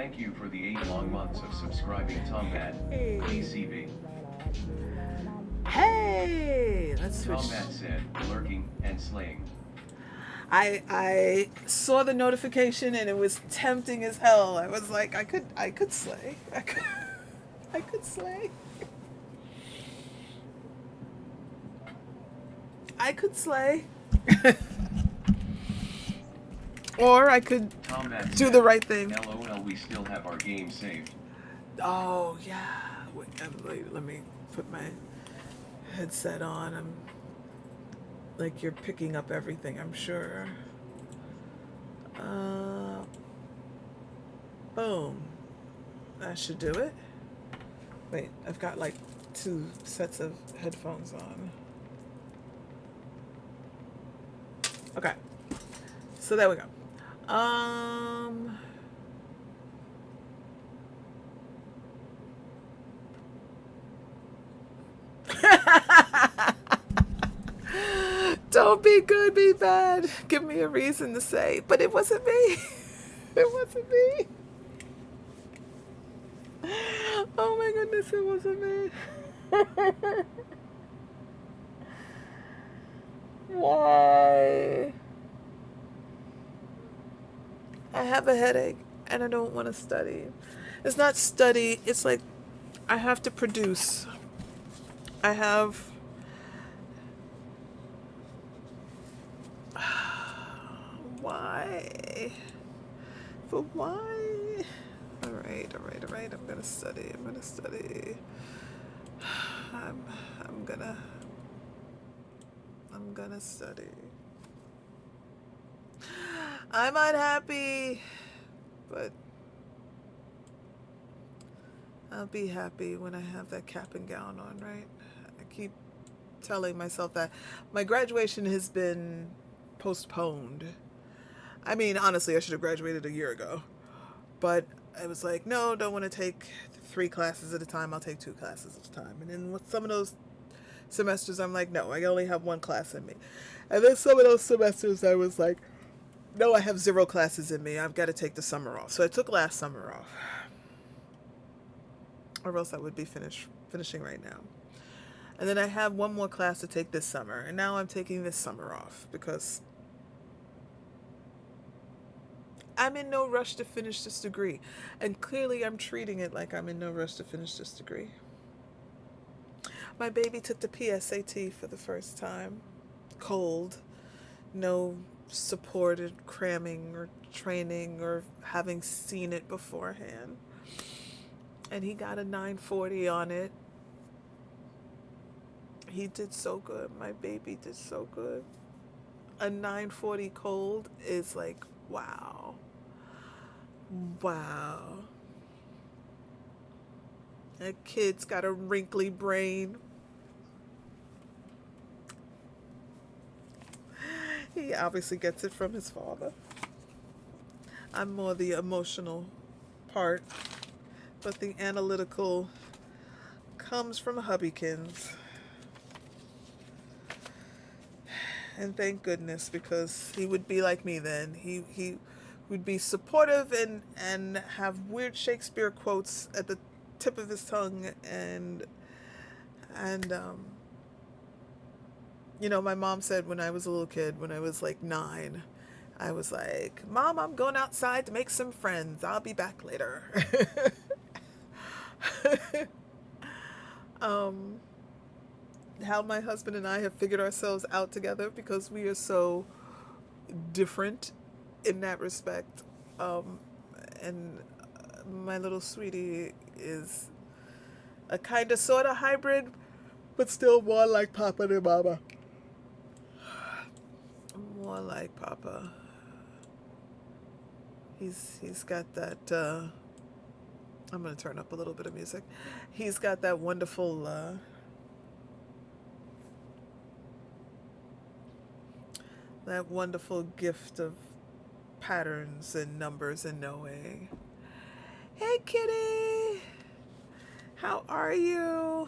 Thank you for the 8 long months of subscribing, Tombat. Hey. PCB. Hey, let's switch. Tombat said, lurking and slaying. I saw the notification and it was tempting as hell. I was like, I could slay. I could slay. I could slay. Or I could Tombat do said, the right thing. LOL, we still have our game saved. Oh yeah. Wait, let me put my headset on. I'm like you're picking up everything, I'm sure. Boom. That should do it. Wait, I've got like 2 sets of headphones on. Okay. So there we go. Don't be good, be bad. Give me a reason to say, but it wasn't me. It wasn't me. Oh my goodness, it wasn't me. Why? I have a headache and I don't want to study. It's not study, it's like I have to produce. I have. Why? But why? All right. I'm gonna study. I'm, I'm gonna, I'm gonna study. I'm unhappy, but I'll be happy when I have that cap and gown on, right? I keep telling myself that my graduation has been postponed. I mean, honestly, I should have graduated a year ago. But I was like, no, don't want to take 3 classes at a time. I'll take 2 classes at a time. And then with some of those semesters, I'm like, no, I only have 1 class in me. And then some of those semesters, I was like, no, I have 0 classes in me. I've got to take the summer off. So I took last summer off. Or else I would be finishing right now. And then I have 1 more class to take this summer. And now I'm taking this summer off because I'm in no rush to finish this degree. And clearly I'm treating it like I'm in no rush to finish this degree. My baby took the PSAT for the first time. Cold. No supported cramming or training or having seen it beforehand. And he got a 940 on it. He did so good. My baby did so good. A 940 cold is like, wow. Wow. That kid's got a wrinkly brain. He obviously gets it from his father. I'm more the emotional part, but the analytical comes from Hubbykins. And thank goodness, because he would be like me then. He would be supportive and have weird Shakespeare quotes at the tip of his tongue and you know, my mom said when I was a little kid, when I was like 9, I was like, Mom, I'm going outside to make some friends. I'll be back later. um, how my husband and I have figured ourselves out together because we are so different in that respect. And my little sweetie is a kind of sort of hybrid, but still more like Papa than Mama. More like Papa. He's got that. I'm gonna turn up a little bit of music. He's got that wonderful. That wonderful gift of patterns and numbers and knowing. Hey, kitty. How are you?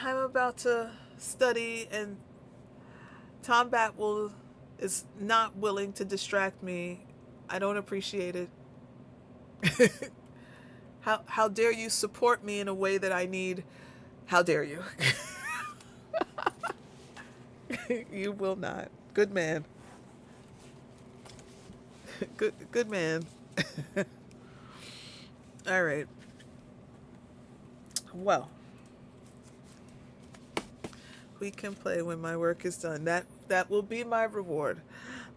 I'm about to study, and Tom Bat is not willing to distract me. I don't appreciate it. How dare you support me in a way that I need? How dare you? You will not. Good man. Good man. All right. Well, we can play when my work is done. That will be my reward.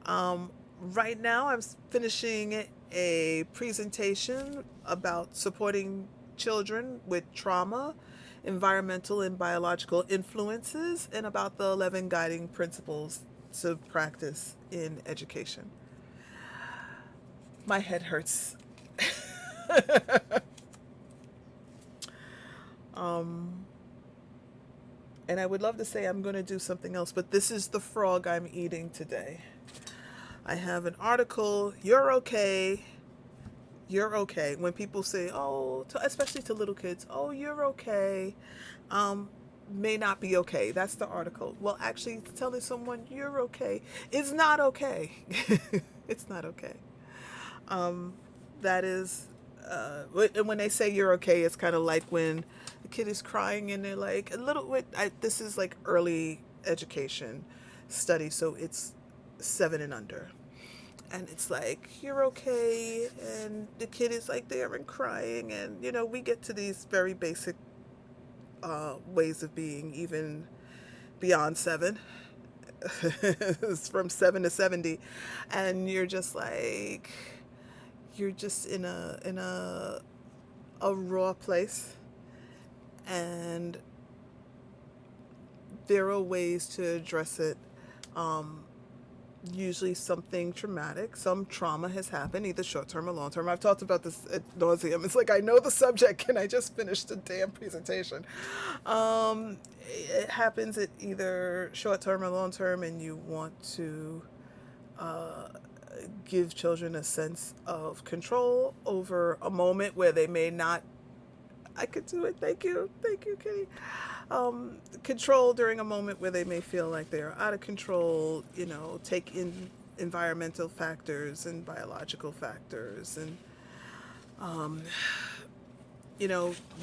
Um, right now, I'm finishing a presentation about supporting children with trauma, environmental and biological influences, and about the 11 guiding principles to practice in education. My head hurts. um, and I would love to say I'm going to do something else, but this is the frog I'm eating today. I have an article, You're Okay. You're okay. When people say, oh, especially to little kids, oh, you're okay, um, may not be okay. That's the article. Well, actually, telling someone you're okay is not okay. It's not okay. Um, that is, and when they say you're okay, it's kind of like when the kid is crying and they're like, a little bit, this is like early education study, so it's 7 and under. And it's like, you're okay. And the kid is like there and crying. And, we get to these very basic ways of being, even beyond 7. It's from 7 to 70. And you're just like, you're just in a raw place. And there are ways to address it. Usually something traumatic, some trauma has happened, either short-term or long-term. I've talked about this ad nauseum. It's like I know the subject and I just finished the damn presentation. It happens at either short-term or long-term, and you want to give children a sense of control over a moment where they may not. I could do it. Thank you, Kitty. Control during a moment where they may feel like they're out of control. Take in environmental factors and biological factors, and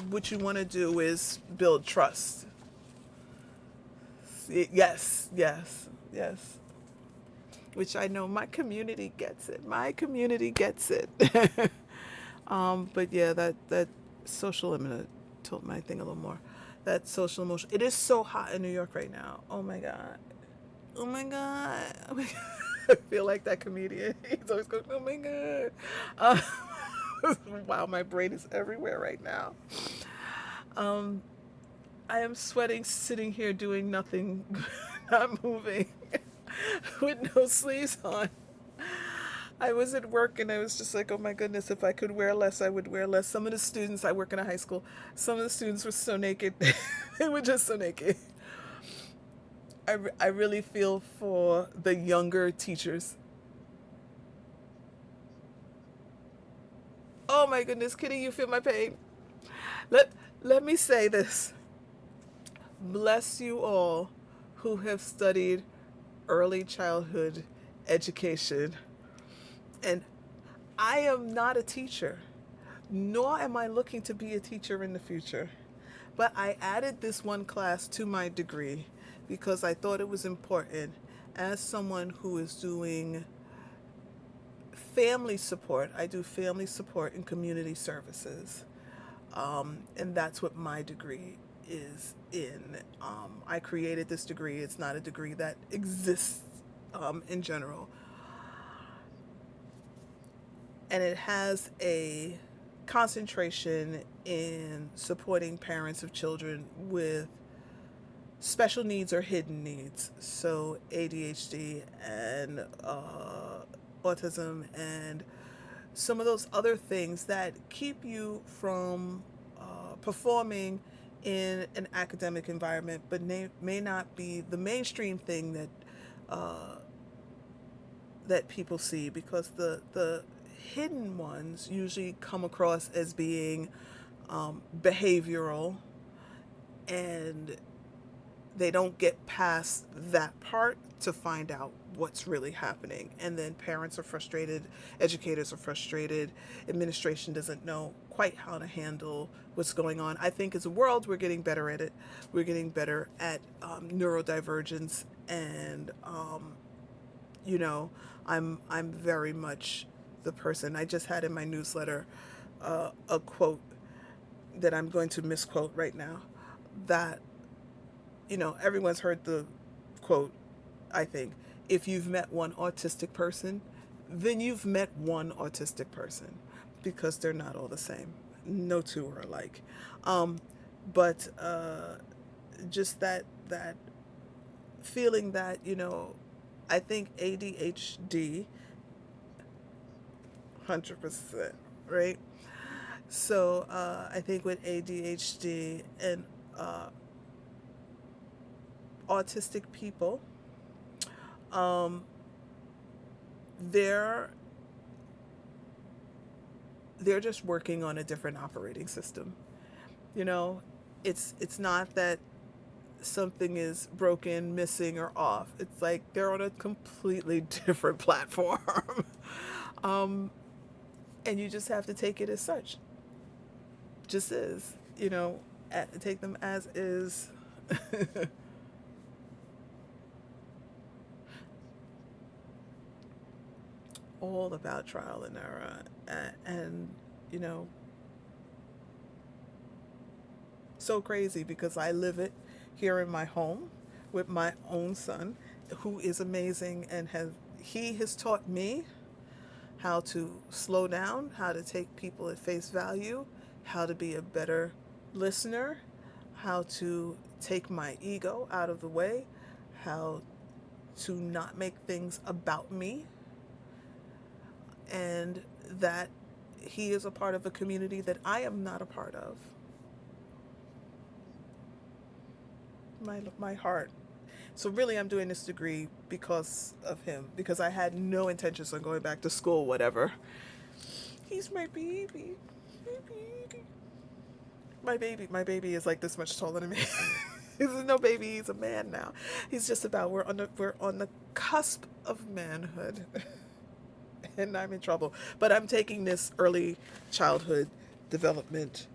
what you want to do is build trust. Yes, yes, yes. Which I know my community gets it. My community gets it. But yeah, that social. I'm gonna tilt my thing a little more. That social emotion. It is so hot in New York right now. Oh my god. Oh my god. Oh my god. I feel like that comedian. He's always going, oh my god. Wow, my brain is everywhere right now. Um, I am sweating, sitting here doing nothing, not moving, with no sleeves on. I was at work and I was just like, oh my goodness, if I could wear less, I would wear less. Some of the students, I work in a high school, some of the students were so naked. They were just so naked. I really feel for the younger teachers. Oh my goodness, Kitty, you feel my pain. Let, let me say this. Bless you all who have studied early childhood education. And I am not a teacher, nor am I looking to be a teacher in the future. But I added this one class to my degree because I thought it was important as someone who is doing family support. I do family support and community services. And that's what my degree is in. I created this degree. It's not a degree that exists in general. And it has a concentration in supporting parents of children with special needs or hidden needs. So ADHD and autism and some of those other things that keep you from performing in an academic environment, but may not be the mainstream thing that people see, because the hidden ones usually come across as being behavioral, and they don't get past that part to find out what's really happening. And then parents are frustrated, educators are frustrated, administration doesn't know quite how to handle what's going on. I think as a world, we're getting better at it. We're getting better at neurodivergence, and you know, I'm very much the person. I just had in my newsletter a quote that I'm going to misquote right now, that everyone's heard the quote, I think, if you've met one autistic person, then you've met one autistic person, because they're not all the same. No two are alike. Um, but just that feeling that, I think ADHD, 100%, right? So I think with ADHD and uh, autistic people, um, they're they're just working on a different operating system. You know, it's not that something is broken, missing, or off. It's like they're on a completely different platform. um, and you just have to take it as such. Just is, take them as is. All about trial and error. And, you know, so crazy because I live it here in my home with my own son, who is amazing, and he has taught me how to slow down, how to take people at face value, how to be a better listener, how to take my ego out of the way, how to not make things about me, and that he is a part of a community that I am not a part of. My heart. So really, I'm doing this degree because of him, because I had no intentions of going back to school, whatever. He's my baby. My baby. My baby is like this much taller than me. He's no baby, he's a man now. He's just about, we're on the cusp of manhood. And I'm in trouble. But I'm taking this development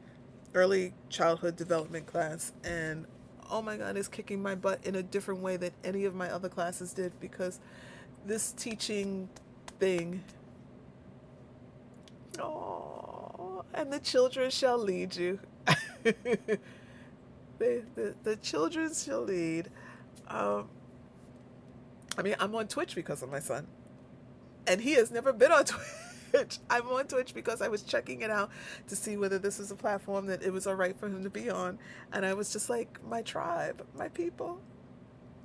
early childhood development class, and oh my god, it's kicking my butt in a different way than any of my other classes did, because this teaching thing, oh, and the children shall lead you. The children shall lead. um I mean, I'm on Twitch because of my son, and he has never been on Twitch. I'm on Twitch because I was checking it out to see whether this was a platform that it was all right for him to be on, and I was just like, my tribe, my people,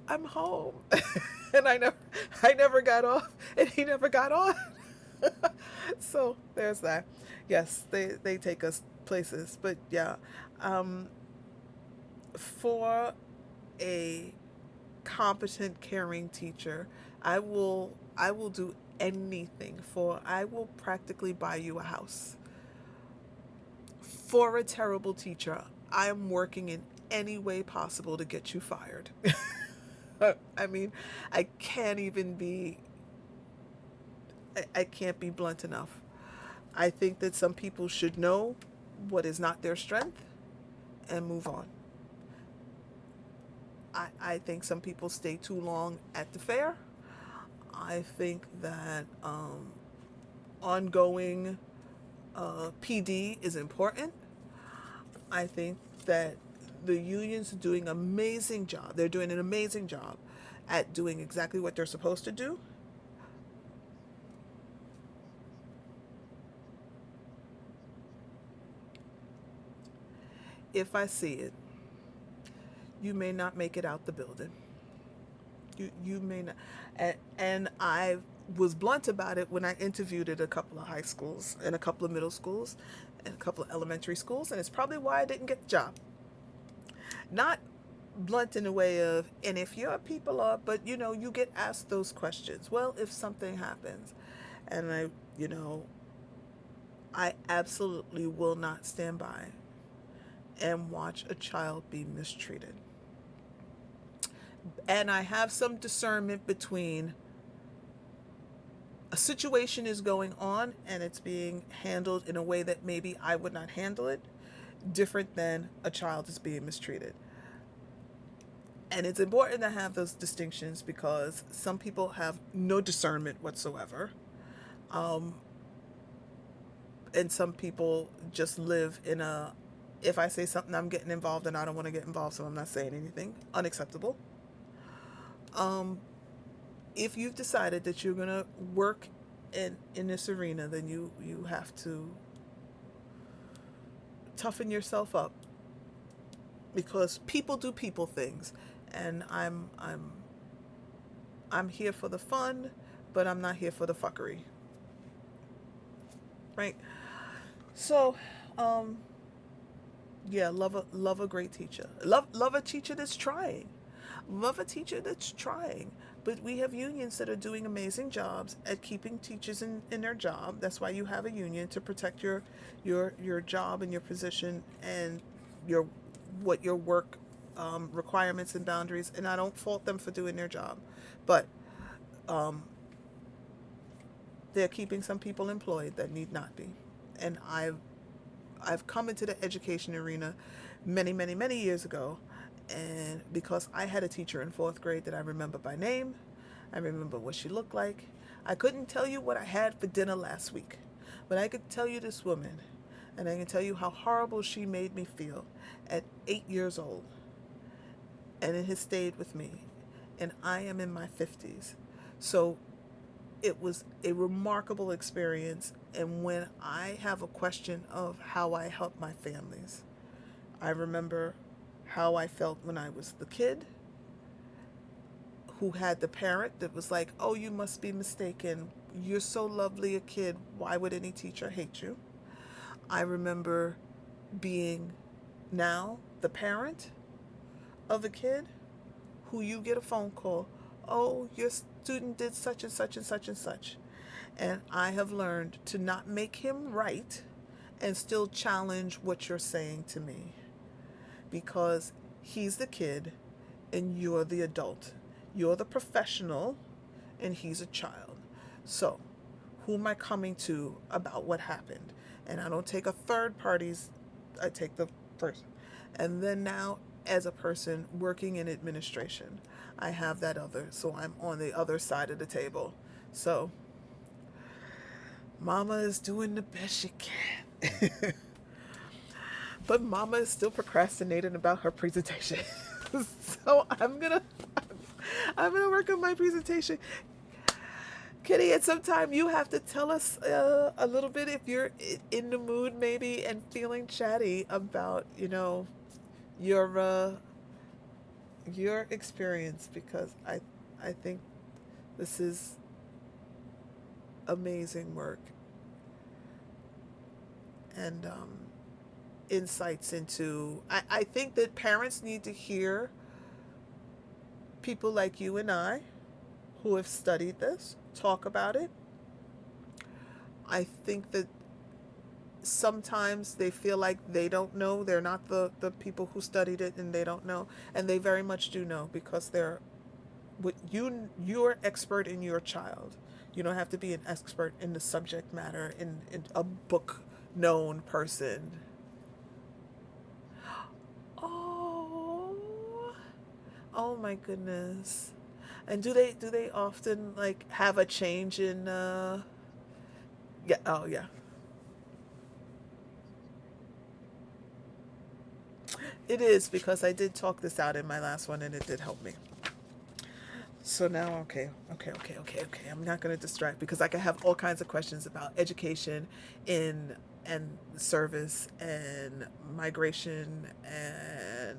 I'm home. And I never got off, and he never got on. So there's that. Yes, they take us places, but yeah, um, for a competent, caring teacher, I will do anything for. I will practically buy you a house. For a terrible teacher, I am working in any way possible to get you fired. I mean, I can't even be. I can't be blunt enough. I think that some people should know what is not their strength and move on. I think some people stay too long at the fair. I think that ongoing PD is important. I think that the unions are doing an amazing job. They're doing an amazing job at doing exactly what they're supposed to do. If I see it, you may not make it out the building. You may not. And I was blunt about it when I interviewed at a couple of high schools and a couple of middle schools and a couple of elementary schools, and it's probably why I didn't get the job. Not blunt in a way of, and if your people are, but you get asked those questions. Well, if something happens, and you know, I absolutely will not stand by and watch a child be mistreated. And I have some discernment between a situation is going on and it's being handled in a way that maybe I would not handle it, different than a child is being mistreated. And it's important to have those distinctions because some people have no discernment whatsoever. Um, and some people just live in a, if I say something, I'm getting involved and I don't want to get involved, so I'm not saying anything. Unacceptable. Um, if you've decided that you're going to work in this arena, then you have to toughen yourself up because people do people things. And I'm here for the fun, but I'm not here for the fuckery. Right? So, yeah, love a great teacher. Love a teacher that's trying. Love a teacher that's trying. But we have unions that are doing amazing jobs at keeping teachers in their job. That's why you have a union to protect your job and your position and your what your work requirements and boundaries. And I don't fault them for doing their job, but um, they're keeping some people employed that need not be. And I've come into the education arena many years ago, and because I had a teacher in fourth grade that I remember by name, I remember what she looked like. I couldn't tell you what I had for dinner last week, but I could tell you this woman, and I can tell you how horrible she made me feel at 8 years old, and it has stayed with me, and I am in my 50s. So it was a remarkable experience. And when I have a question of how I help my families, I remember how I felt when I was the kid who had the parent that was like, oh, you must be mistaken. You're so lovely a kid. Why would any teacher hate you? I remember being now the parent of a kid who you get a phone call, oh, your student did such and such and such and such. And I have learned to not make him right and still challenge what you're saying to me because he's the kid and you're the adult. You're the professional and he's a child. So, who am I coming to about what happened? And I don't take a third party's, I take the first. And then now, as a person working in administration, I have that other. So I'm on the other side of the table. So, Mama is doing the best she can. But Mama is still procrastinating about her presentation. So I'm gonna work on my presentation. Kitty, at some time you have to tell us a little bit if you're in the mood maybe and feeling chatty about, your your experience because I think this is amazing work and insights into I think that parents need to hear people like you and I who have studied this talk about it. I think that sometimes they feel like they don't know. They're not the people who studied it and they don't know. And they very much do know because they're you're expert in your child. You don't have to be an expert in the subject matter in a book known person. Oh, oh my goodness. And do they often like have a change in yeah, oh yeah. It is because I did talk this out in my last one and it did help me. So now, okay. I'm not going to distract because I can have all kinds of questions about education in and service and migration and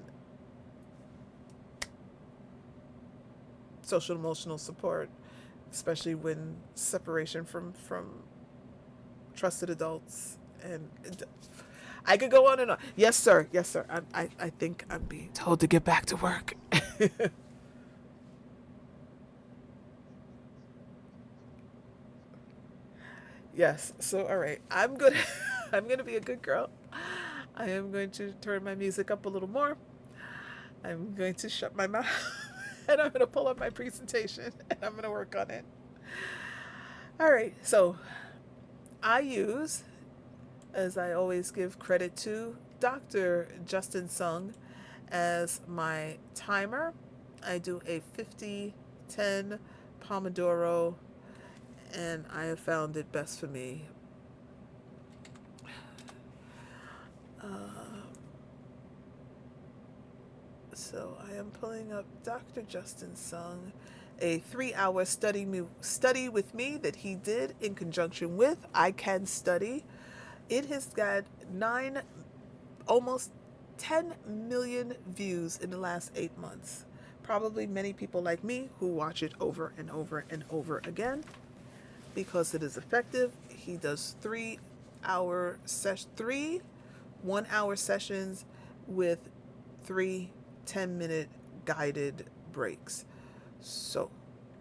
social emotional support, especially when separation from trusted adults and I could go on and on. Yes, sir. Yes, sir. I think I'm being told to get back to work. Yes. So, all right. I'm gonna I'm gonna be a good girl. I am going to turn my music up a little more. I'm going to shut my mouth And I'm going to pull up my presentation and I'm going to work on it. All right, so I use, as I always give credit to, Dr. Justin Sung as my timer. I do a 50-10 Pomodoro, and I have found it best for me. So I am pulling up Dr. Justin Sung, a 3-hour study with me that he did in conjunction with I Can Study. It has got almost 10 million views in the last 8 months. Probably many people like me who watch it over and over and over again because it is effective. He does 3 1-hour sessions with 3 10-minute guided breaks. So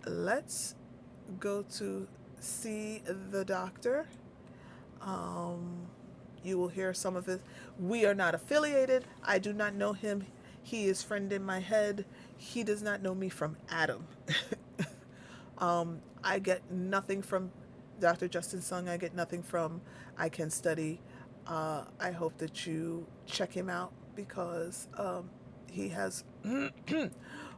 let's go to see the doctor. You will hear some of it. We are not affiliated. I do not know him. He is friend in my head. He does not know me from Adam. I get nothing from Dr. Justin Sung. I get nothing from I Can Study. I hope that you check him out because he has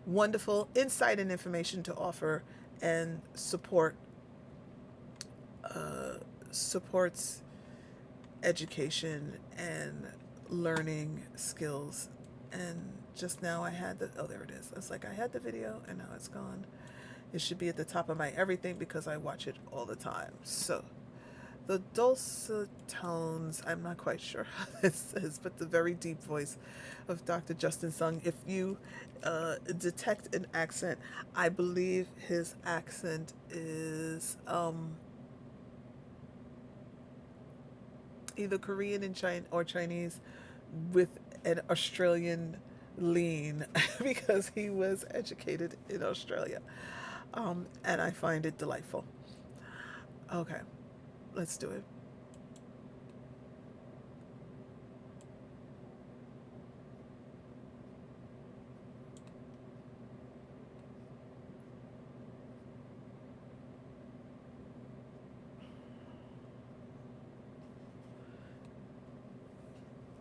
wonderful insight and information to offer and supports education and learning skills. And just now I had there it is. It's like I had the video and now it's gone. It should be at the top of my everything because I watch it all the time. So the dulcet tones, I'm not quite sure how this is, but the very deep voice of Dr. Justin Sung. If you detect an accent, I believe his accent is either Korean and or Chinese with an Australian lean because he was educated in Australia. And I find it delightful. Okay, let's do it.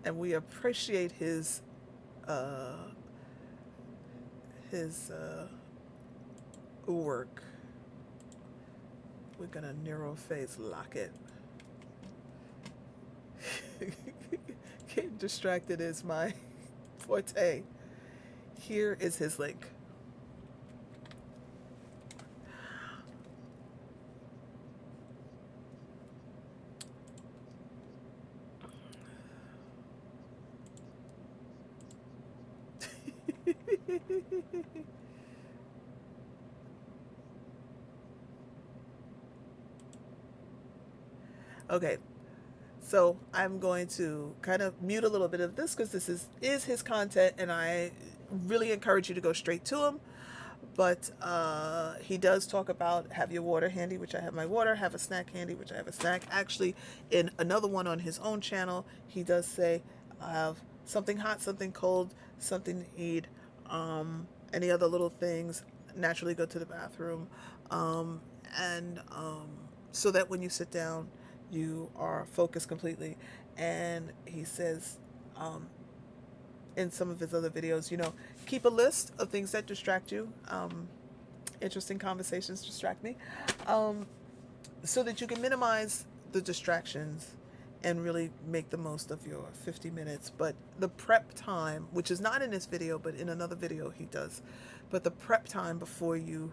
And we appreciate his work. We're gonna neurophase lock it. Getting distracted is my forte. Here is his link. Okay, so I'm going to kind of mute a little bit of this because this is his content, and I really encourage you to go straight to him. But he does talk about have your water handy, which I have my water, have a snack handy, which I have a snack. Actually, in another one on his own channel, he does say I have something hot, something cold, something to eat, any other little things. Naturally go to the bathroom, and so that when you sit down, you are focused completely. And he says in some of his other videos, keep a list of things that distract you. Interesting conversations distract me, so that you can minimize the distractions and really make the most of your 50 minutes. But the prep time, which is not in this video, but in another video he does, but the prep time before you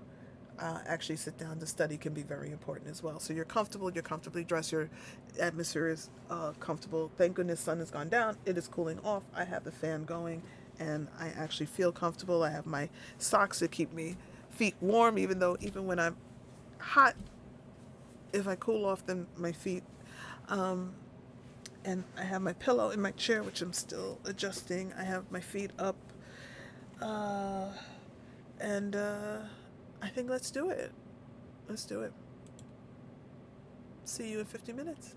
actually sit down to study can be very important as well. So you're comfortable, you're comfortably dressed, your atmosphere is comfortable. Thank goodness sun has gone down. It is cooling off. I have the fan going and I actually feel comfortable. I have my socks to keep me feet warm, even when I'm hot, if I cool off then my feet. And I have my pillow in my chair, which I'm still adjusting. I have my feet up. And I think let's do it. Let's do it. See you in 50 minutes.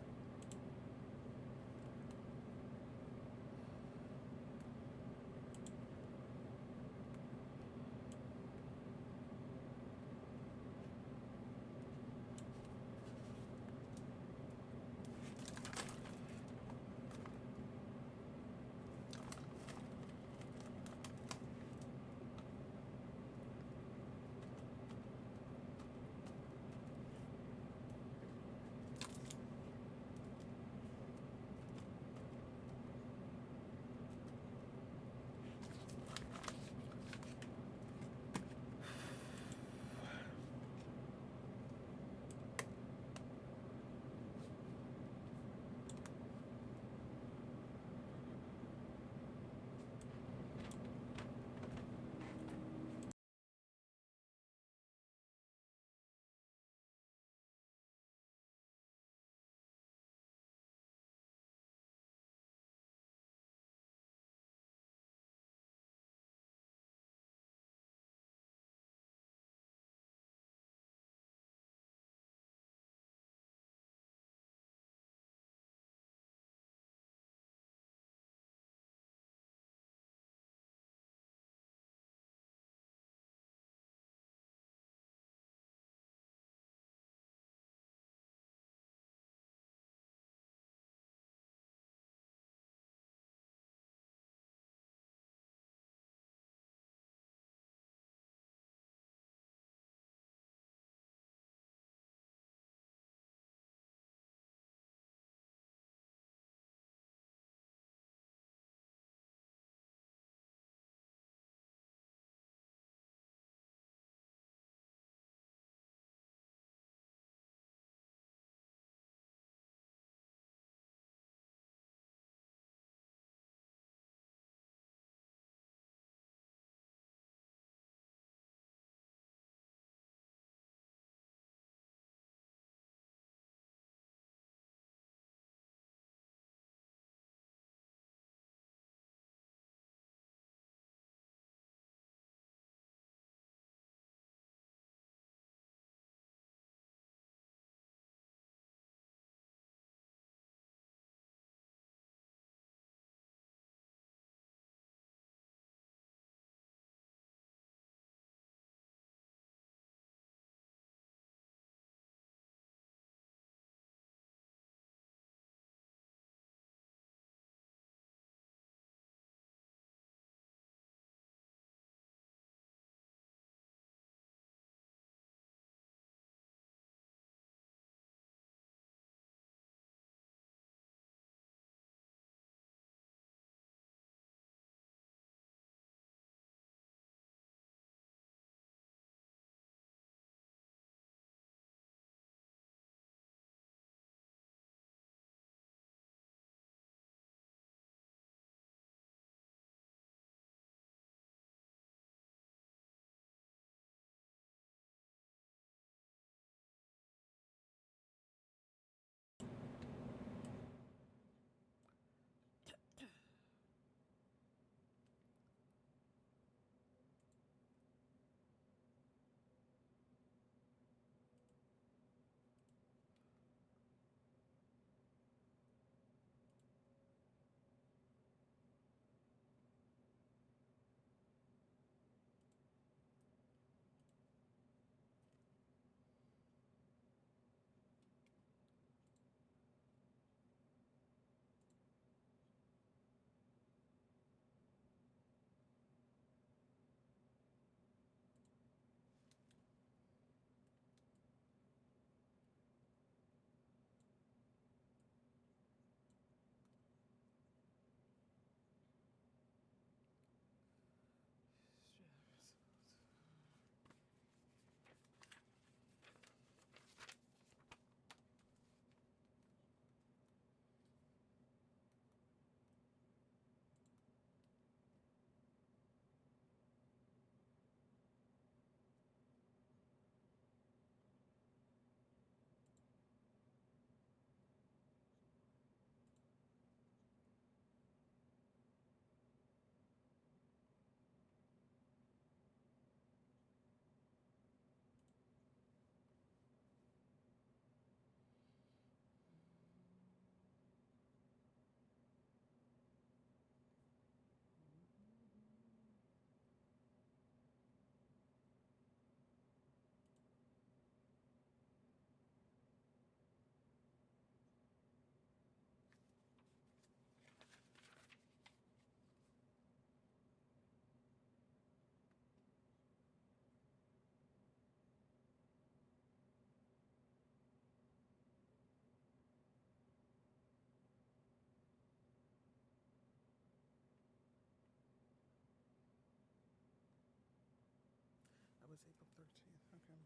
was April 13th. Okay.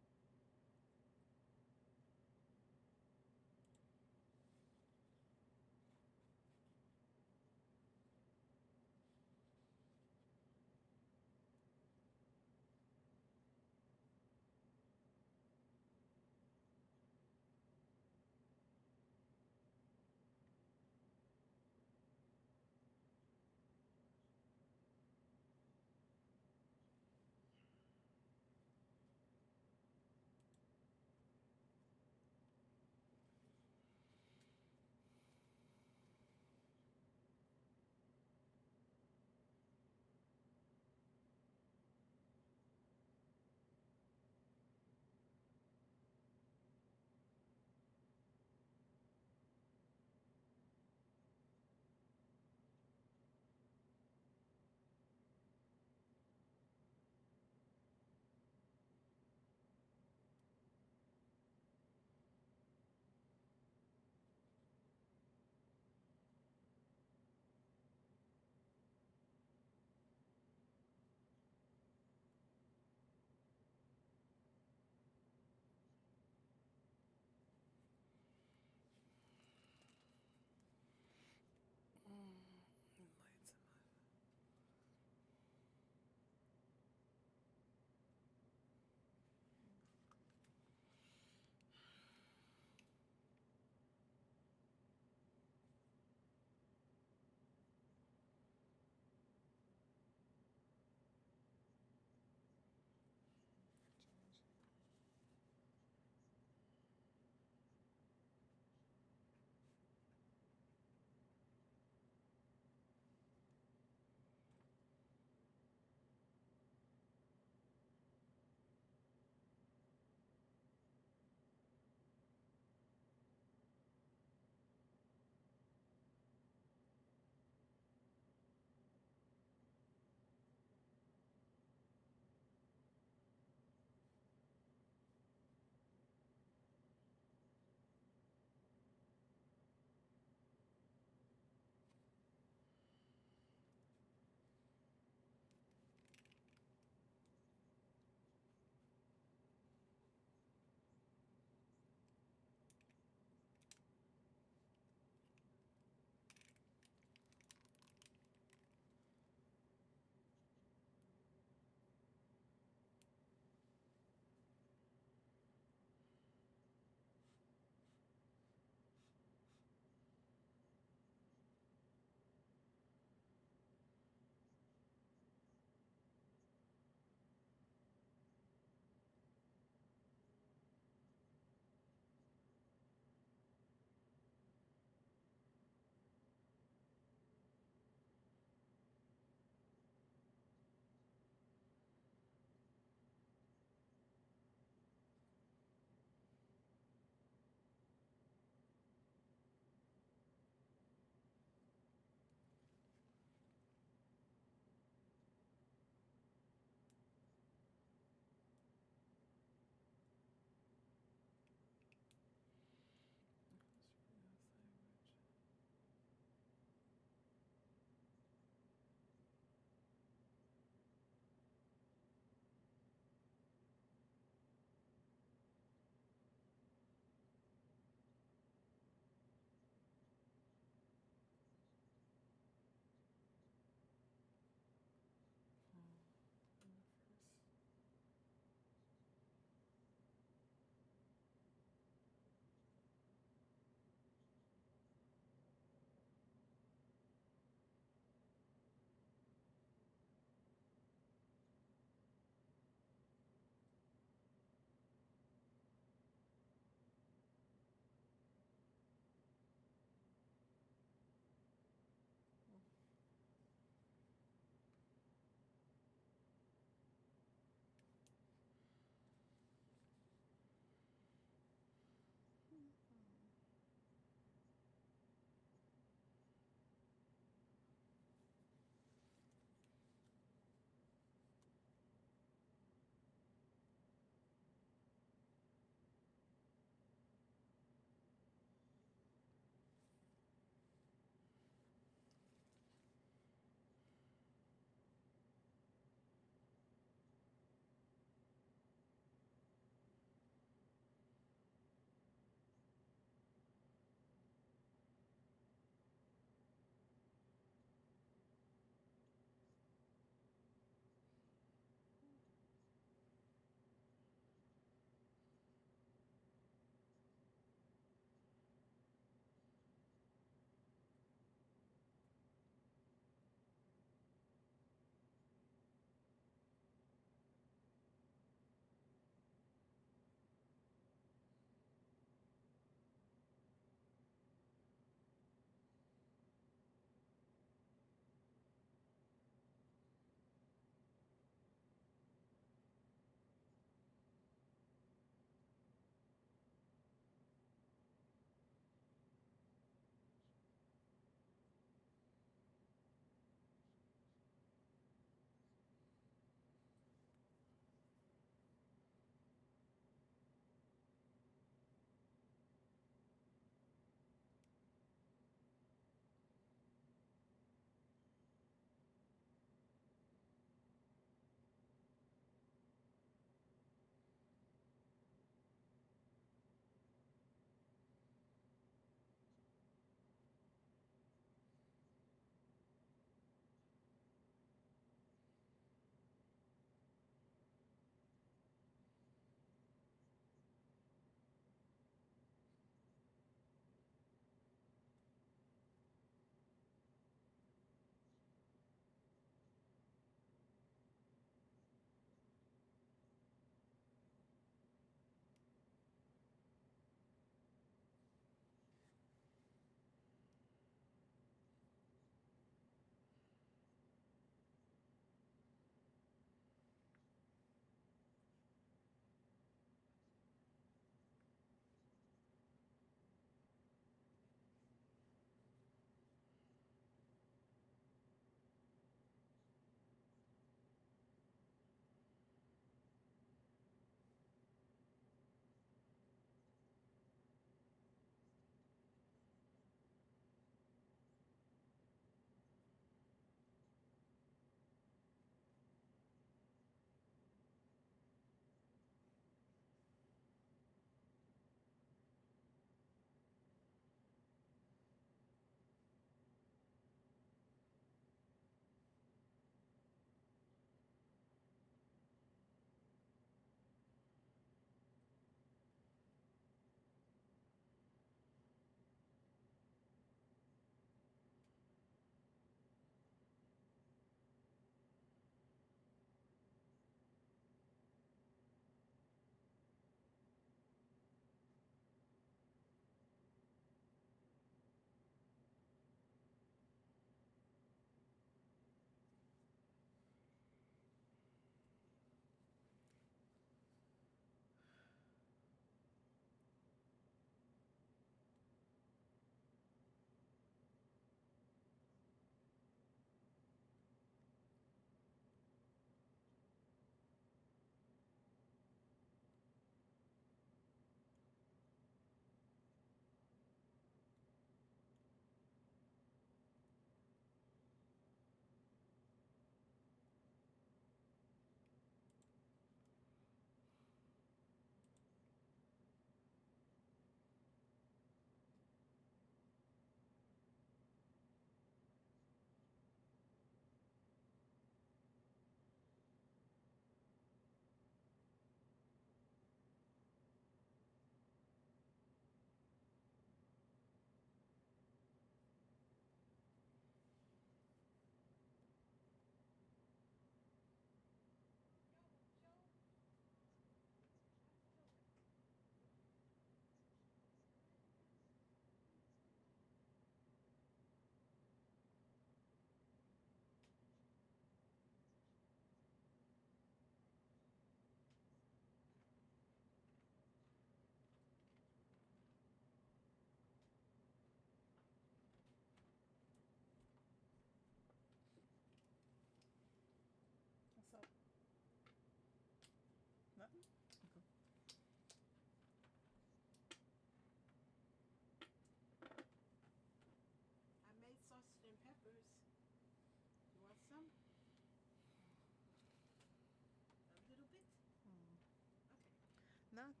Not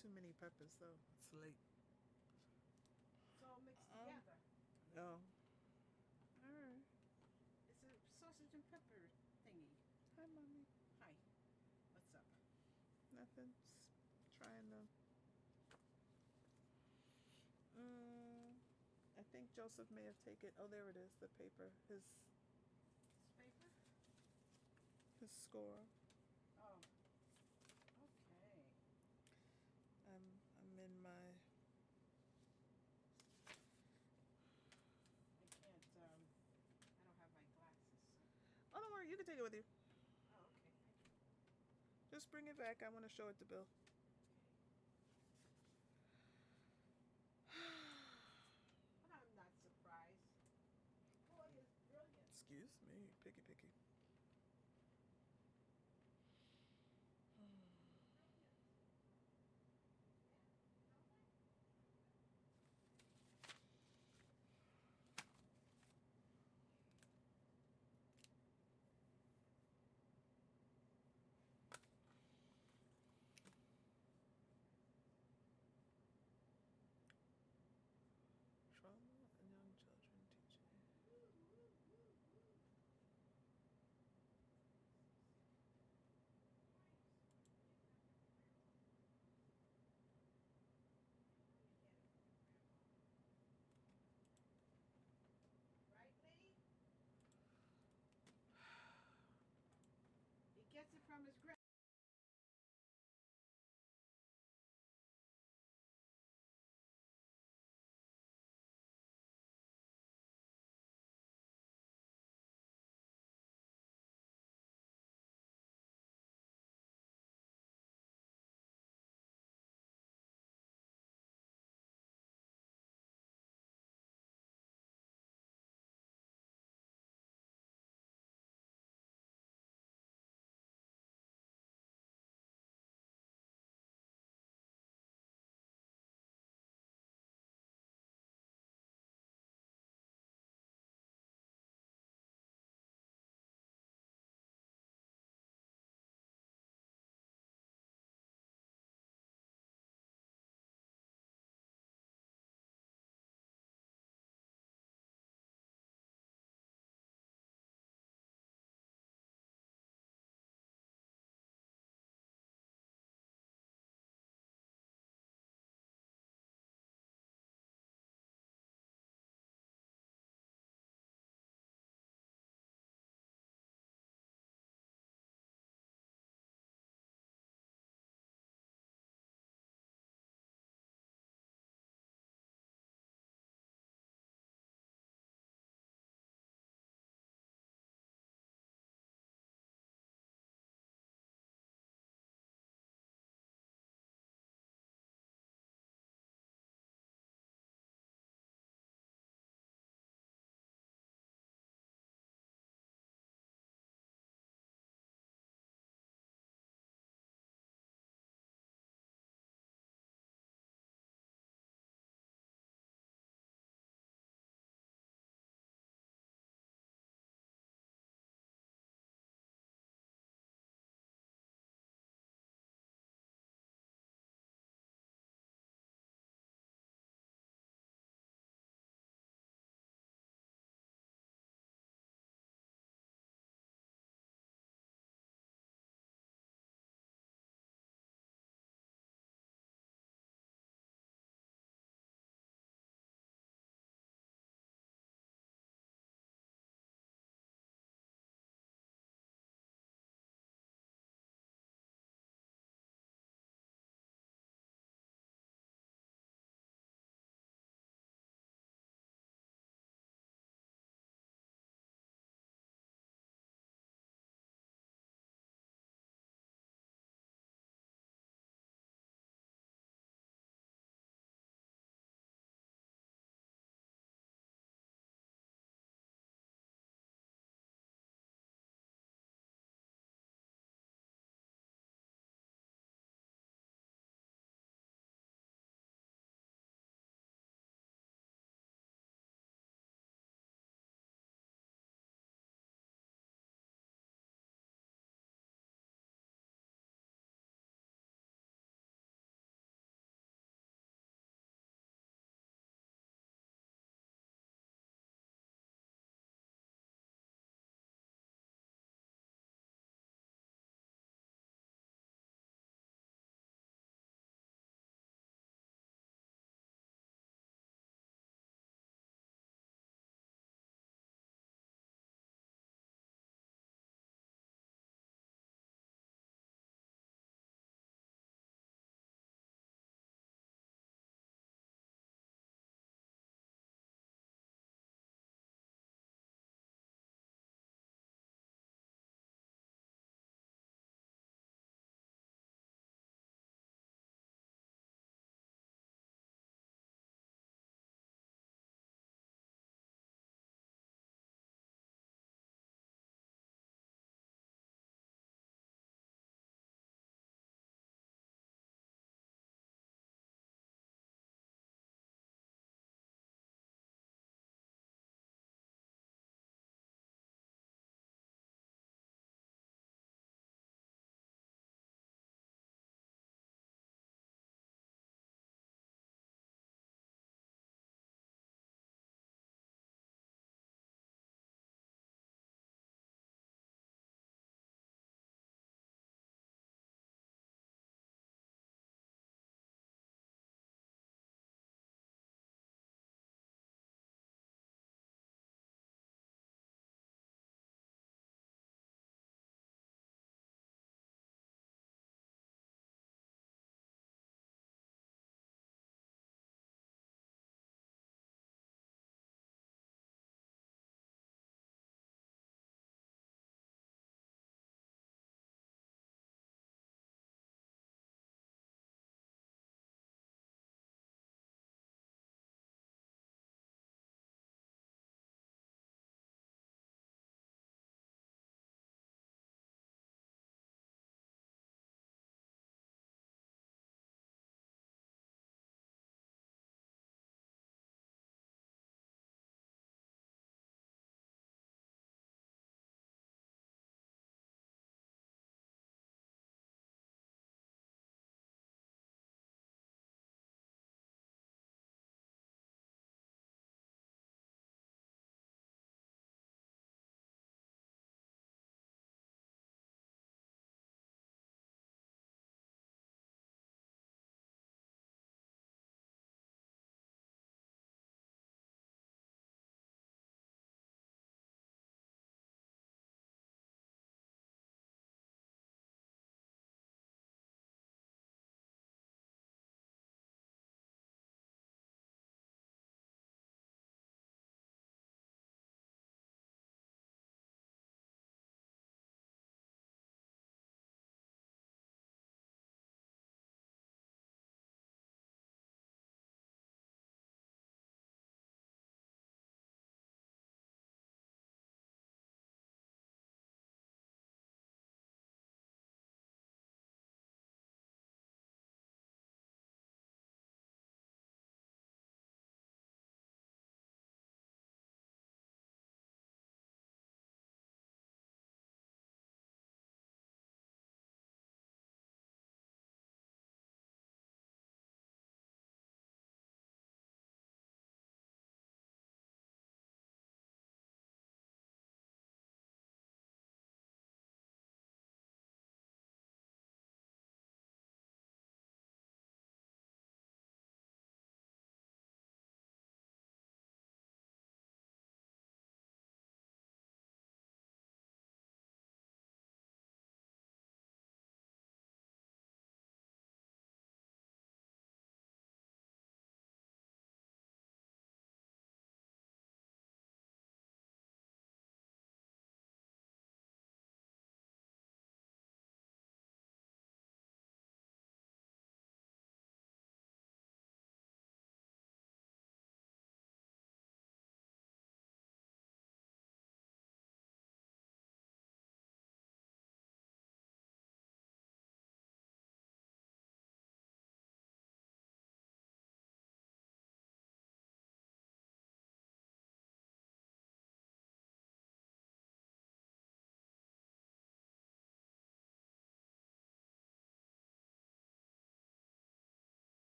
too many peppers though. It's late. It's all mixed together. No. All right. It's a sausage and pepper thingy. Hi, mommy. Hi. What's up? Nothing. Just trying to. I think Joseph may have taken. Oh, there it is. The paper. This paper? His score. Oh. Okay. I'm in my. I can't, I don't have my glasses. So. Oh, don't worry. You can take it with you. Oh, okay. Just bring it back. I want to show it to Bill. I'm not surprised. Boy is brilliant. Excuse me. Picky, picky.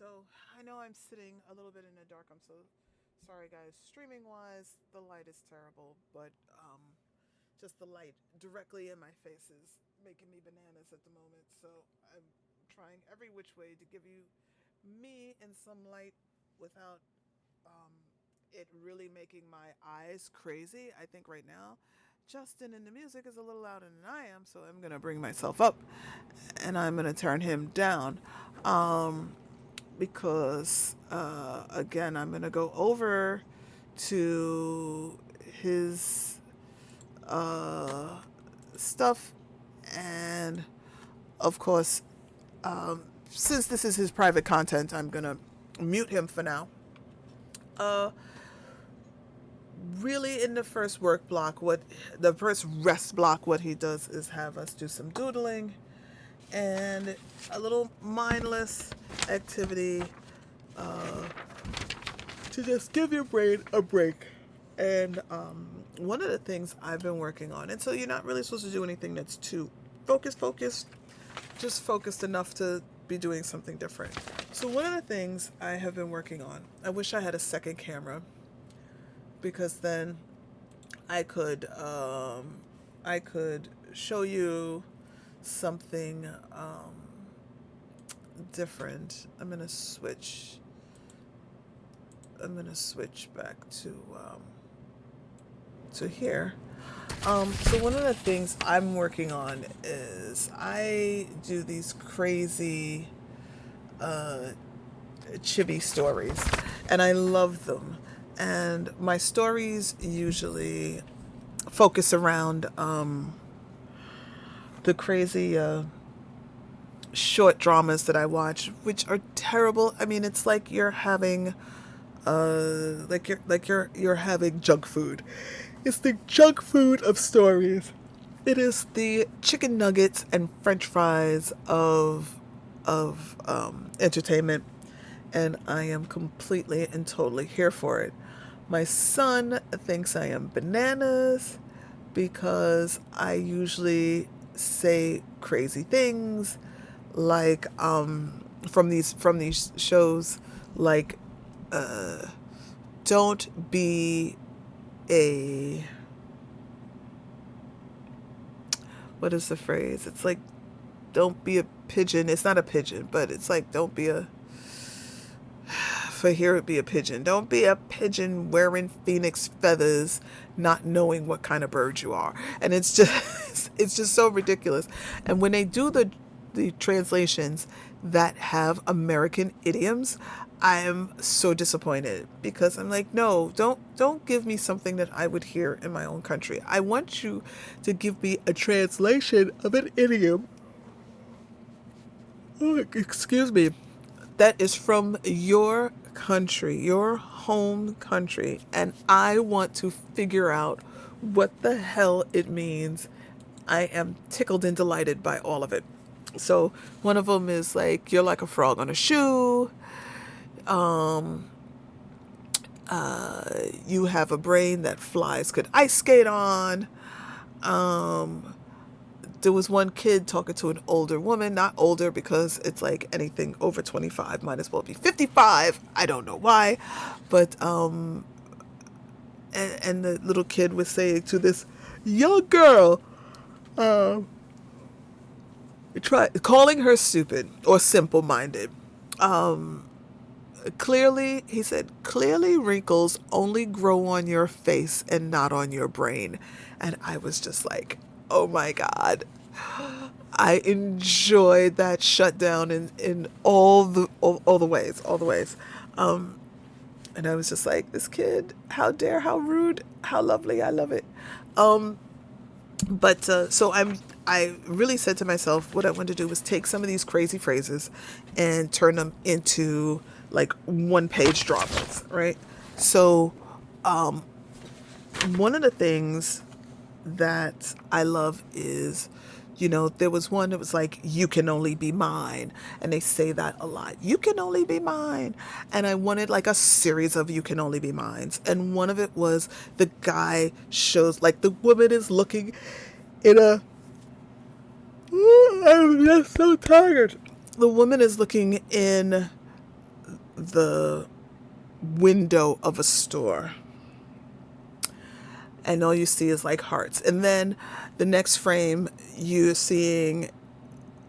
So I know I'm sitting a little bit in the dark. I'm so sorry, guys. Streaming wise, the light is terrible, but just the light directly in my face is making me bananas at the moment. So I'm trying every which way to give you me in some light without um, it really making my eyes crazy. I think right now, Justin in the music is a little louder than I am, so I'm gonna bring myself up and I'm gonna turn him down. Um, because again, I'm gonna go over to his uh, stuff, and of course, since this is his private content, I'm gonna mute him for now. Uh, really, in the first work block, what the first rest block, what he does is have us do some doodling and a little mindless activity to just give your brain a break. And one of the things I've been working on, and so you're not really supposed to do anything that's too focused, just focused enough to be doing something different. So one of the things I have been working on, I wish I had a second camera, because then I could show you something different. I'm gonna switch back to here. So one of the things I'm working on is I do these crazy chibi stories, and I love them. And my stories usually focus around the crazy short dramas that I watch, which are terrible. I mean, it's like you're having you're having junk food. It's the junk food of stories. It is the chicken nuggets and French fries of entertainment, and I am completely and totally here for it. My son thinks I am bananas because I usually say crazy things, like from these shows, like don't be a, what is the phrase? It's like, don't be a pigeon. It's not a pigeon, but it's like, don't be a, for here it'd be a pigeon. Don't be a pigeon wearing phoenix feathers, not knowing what kind of bird you are. And it's just, it's just so ridiculous. And when they do the translations that have American idioms, I am so disappointed, because I'm like, no, don't give me something that I would hear in my own country. I want you to give me a translation of an idiom, excuse me, that is from your country, your home country, and I want to figure out what the hell it means. I am tickled and delighted by all of it. So one of them is like, you're like a frog on a shoe. You have a brain that flies could ice skate on. There was one kid talking to an older woman, not older because it's like anything over 25 might as well be 55. I don't know why, but and the little kid was saying to this young girl, calling her stupid or simple-minded. Clearly, he said, clearly wrinkles only grow on your face and not on your brain. And I was just like, oh my God. I enjoyed that shutdown in all the ways. And I was just like, this kid, how dare, how rude, how lovely, I love it. So I really said to myself, what I wanted to do was take some of these crazy phrases and turn them into like one-page dramas, right? So one of the things that I love is, there was one that was like, you can only be mine. And they say that a lot. You can only be mine. And I wanted like a series of you can only be mines. And one of it was the guy shows, like the woman is looking in a, I'm just so tired. The woman is looking in the window of a store, and all you see is like hearts. And then the next frame, you're seeing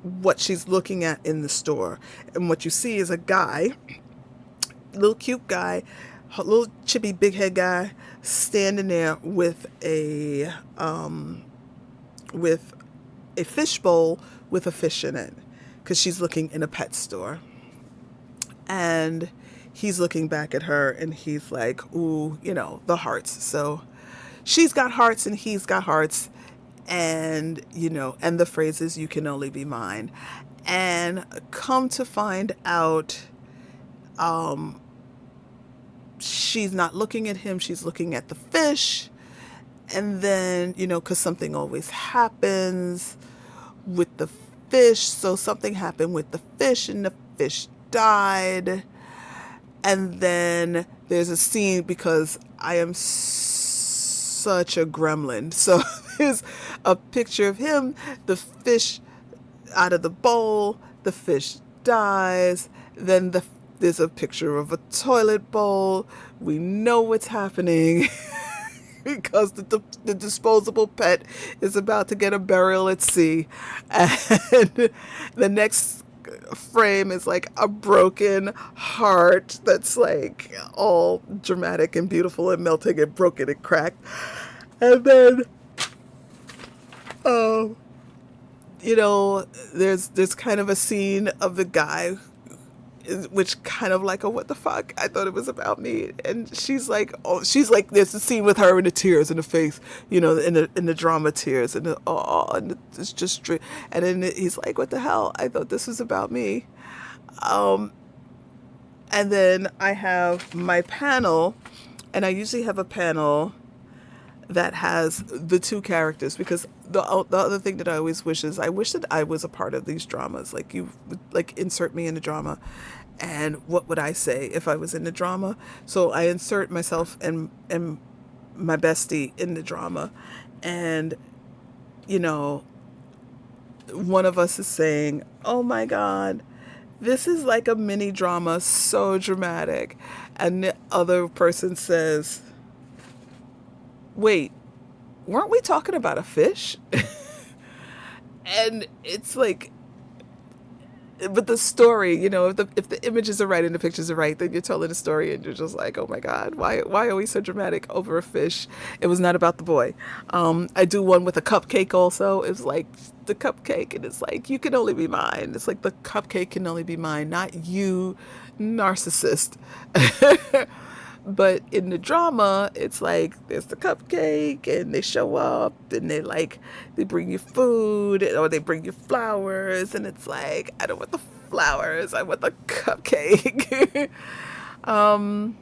what she's looking at in the store. And what you see is a guy, little cute guy, little chippy big head guy, standing there with a fish bowl with a fish in it, because she's looking in a pet store. And he's looking back at her and he's like, ooh, the hearts. So she's got hearts and he's got hearts. And, and the phrase is, you can only be mine. And come to find out, she's not looking at him. She's looking at the fish. And then, because something always happens with the fish. So something happened with the fish and the fish died. And then there's a scene, because I am such a gremlin. So there's a picture of him, the fish out of the bowl, the fish dies. Then there's a picture of a toilet bowl. We know what's happening. Because the disposable pet is about to get a burial at sea. And the next frame is like a broken heart that's like all dramatic and beautiful and melting and broken and cracked. And then, there's kind of a scene of the guy, which kind of like, oh, what the fuck? I thought it was about me. And she's like, there's a scene with her in the tears in the face, in the drama tears, and and it's just, and then he's like, what the hell? I thought this was about me. And then I have my panel, and I usually have a panel that has the two characters, because the other thing that I always wish is, I wish that I was a part of these dramas. Like, you would insert me in the drama, and what would I say if I was in the drama? So I insert myself and my bestie in the drama, and one of us is saying, oh my God, this is like a mini drama, so dramatic, and the other person says, wait, weren't we talking about a fish? And it's like, but the story, if the images are right and the pictures are right, then you're telling a story and you're just like, oh my God, why are we so dramatic over a fish? It was not about the boy. I do one with a cupcake also. It's like the cupcake, and it's like, you can only be mine. It's like, the cupcake can only be mine, not you, narcissist. But in the drama, it's like, there's the cupcake, and they show up, and they bring you food, or they bring you flowers, and it's like, I don't want the flowers, I want the cupcake. And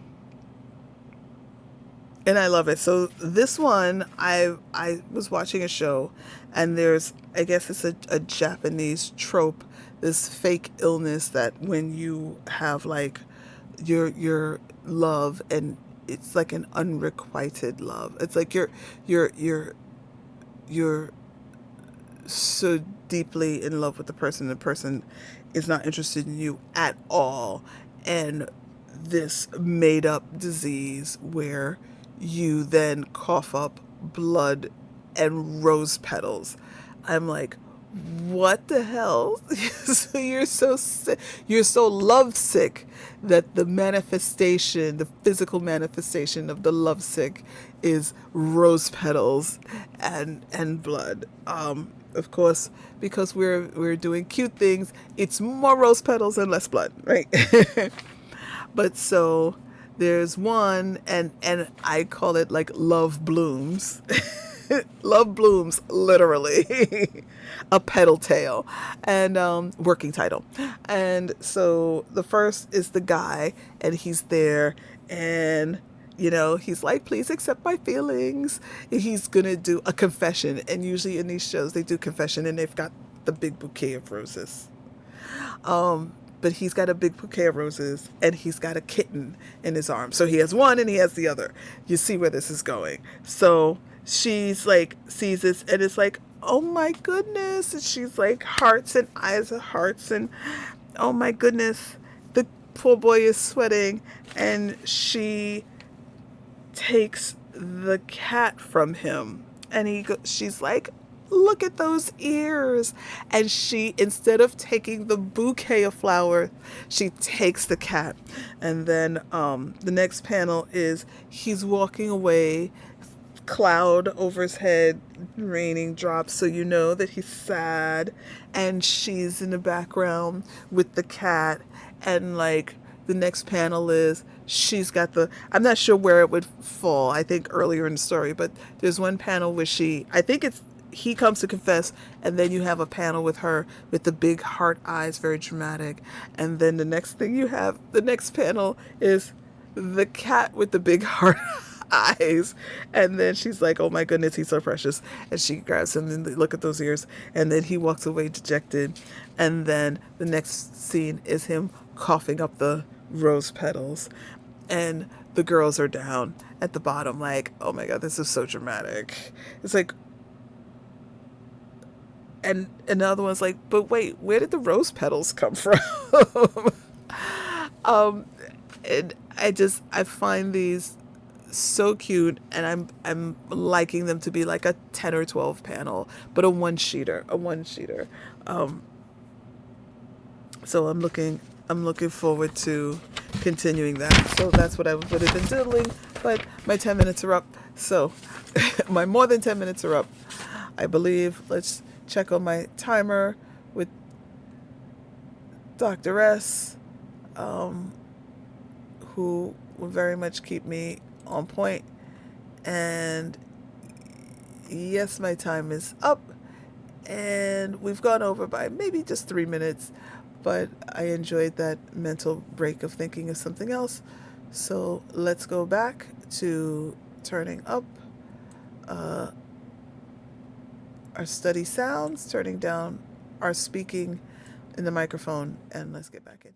I love it. So this one, I was watching a show, and there's, I guess it's a Japanese trope, this fake illness that when you have your love, and it's like an unrequited love. It's like you're so deeply in love with the person is not interested in you at all, and this made up disease where you then cough up blood and rose petals. I'm like, what the hell? So you're so sick, you're so lovesick that the physical manifestation of the lovesick is rose petals and blood. Of course, because we're doing cute things, it's more rose petals and less blood, right? But so there's one, and I call it like Love Blooms. Love Blooms, literally. A petal tale, and working title. And so the first is the guy, and he's there, and he's like, please accept my feelings. And he's gonna do a confession, and usually in these shows they do confession, and they've got the big bouquet of roses. But he's got a big bouquet of roses, and he's got a kitten in his arms. So he has one and he has the other. You see where this is going. So she's like, sees this, and it's like, oh my goodness. And she's like, hearts and eyes of hearts, and oh my goodness, poor boy is sweating, and she takes the cat from him, and she's like, look at those ears. And she, instead of taking the bouquet of flowers, she takes the cat. And then the next panel is he's walking away, cloud over his head, raining drops, so you know that he's sad. And she's in the background with the cat. And like the next panel is she's got the, I'm not sure where it would fall, I think earlier in the story, but there's one panel where I think it's, he comes to confess, and then you have a panel with her with the big heart eyes, very dramatic. And then the next panel is the cat with the big heart eyes. And then she's like, oh my goodness, he's so precious. And she grabs him and look at those ears. And then he walks away dejected. And then the next scene is him coughing up the rose petals. And the girls are down at the bottom, like, oh my God, this is so dramatic. It's like, and another one's like, but wait, where did the rose petals come from? um, and I find these so cute, and I'm liking them to be like a 10 or 12 panel, but a one sheeter. Um, so I'm looking forward to continuing that. So that's what I would have been doodling, but my 10 minutes are up. So my more than 10 minutes are up, I believe. Let's check on my timer with Dr. S, who will very much keep me on point. And yes, my time is up, and we've gone over by maybe just 3 minutes, but I enjoyed that mental break of thinking of something else. So let's go back to turning up our study sounds, turning down our speaking in the microphone, and let's get back into it.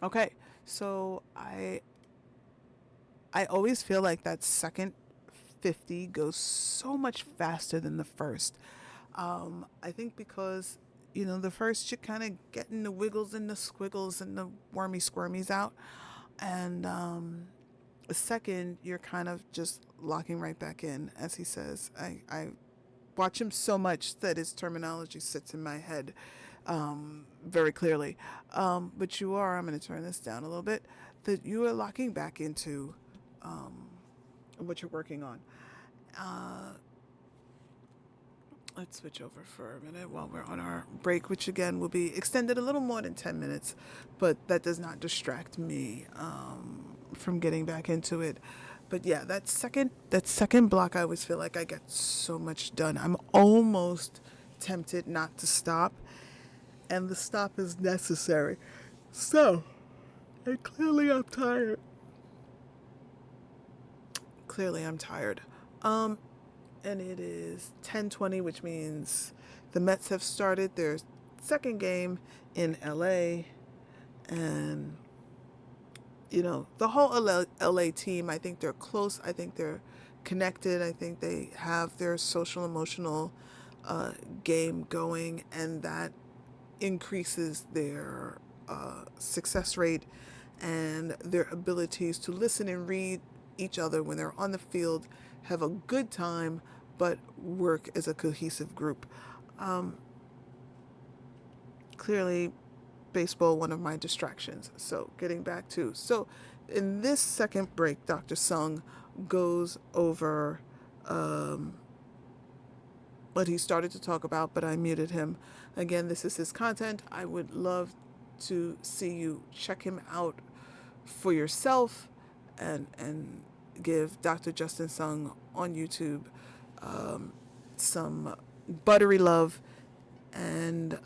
Okay, so I always feel like that second 50 goes so much faster than the first. I think because, the first you're kind of getting the wiggles and the squiggles and the wormy squirmies out. And the second, you're kind of just locking right back in, as he says. I watch him so much that his terminology sits in my head very clearly. But I'm going to turn this down a little bit, that you are locking back into what you're working on. Uh, let's switch over for a minute while we're on our break, which again will be extended a little more than 10 minutes, but that does not distract me from getting back into it. But yeah, that second block, I always feel like I get so much done. I'm almost tempted not to stop, and the stop is necessary. So, and clearly I'm tired. Clearly I'm tired. And it is 10:20, which means the Mets have started their second game in LA, and the whole LA team. I think they're close. I think they're connected. I think they have their social emotional game going, and that increases their success rate and their abilities to listen and read each other when they're on the field, have a good time, but work as a cohesive group. Um, Clearly, baseball, one of my distractions. So, getting back to. So, in this second break, Dr. Sung goes over what he started to talk about, but I muted him. Again, this is his content. I would love to see you check him out for yourself, and give Dr. Justin Sung on YouTube some buttery love, and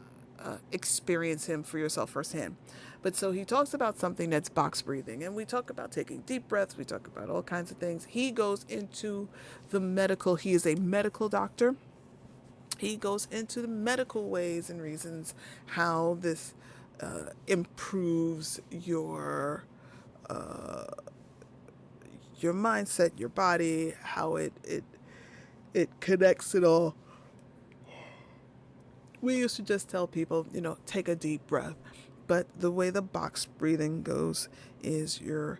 experience him for yourself firsthand. But so he talks about something that's box breathing, and we talk about taking deep breaths, we talk about all kinds of things. He goes into the medical, he is a medical doctor. He goes into the medical ways and reasons how this improves your mindset, your body, how it connects it all. We used to just tell people, take a deep breath. But the way the box breathing goes is you're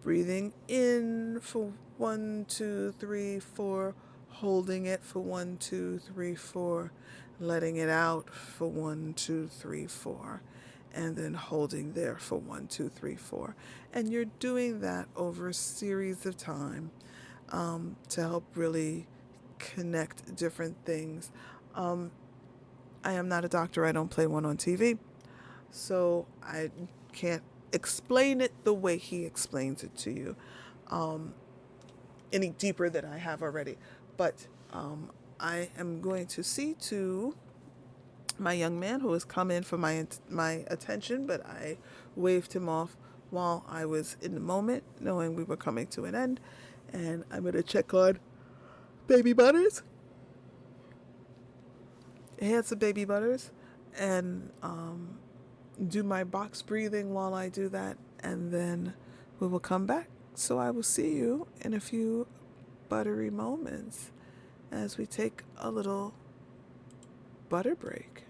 breathing in for 1, 2, 3, 4, holding it for 1, 2, 3, 4, letting it out for 1, 2, 3, 4, and then holding there for 1, 2, 3, 4. And you're doing that over a series of time to help really connect different things. I am not a doctor. I don't play one on TV. So I can't explain it the way he explains it to you any deeper than I have already. But I am going to see to my young man who has come in for my attention, but I waved him off while I was in the moment, knowing we were coming to an end. And I'm going to check on Baby Butters. Handsome Baby Butters. And do my box breathing while I do that, and then we will come back. So I will see you in a few buttery moments as we take a little butter break.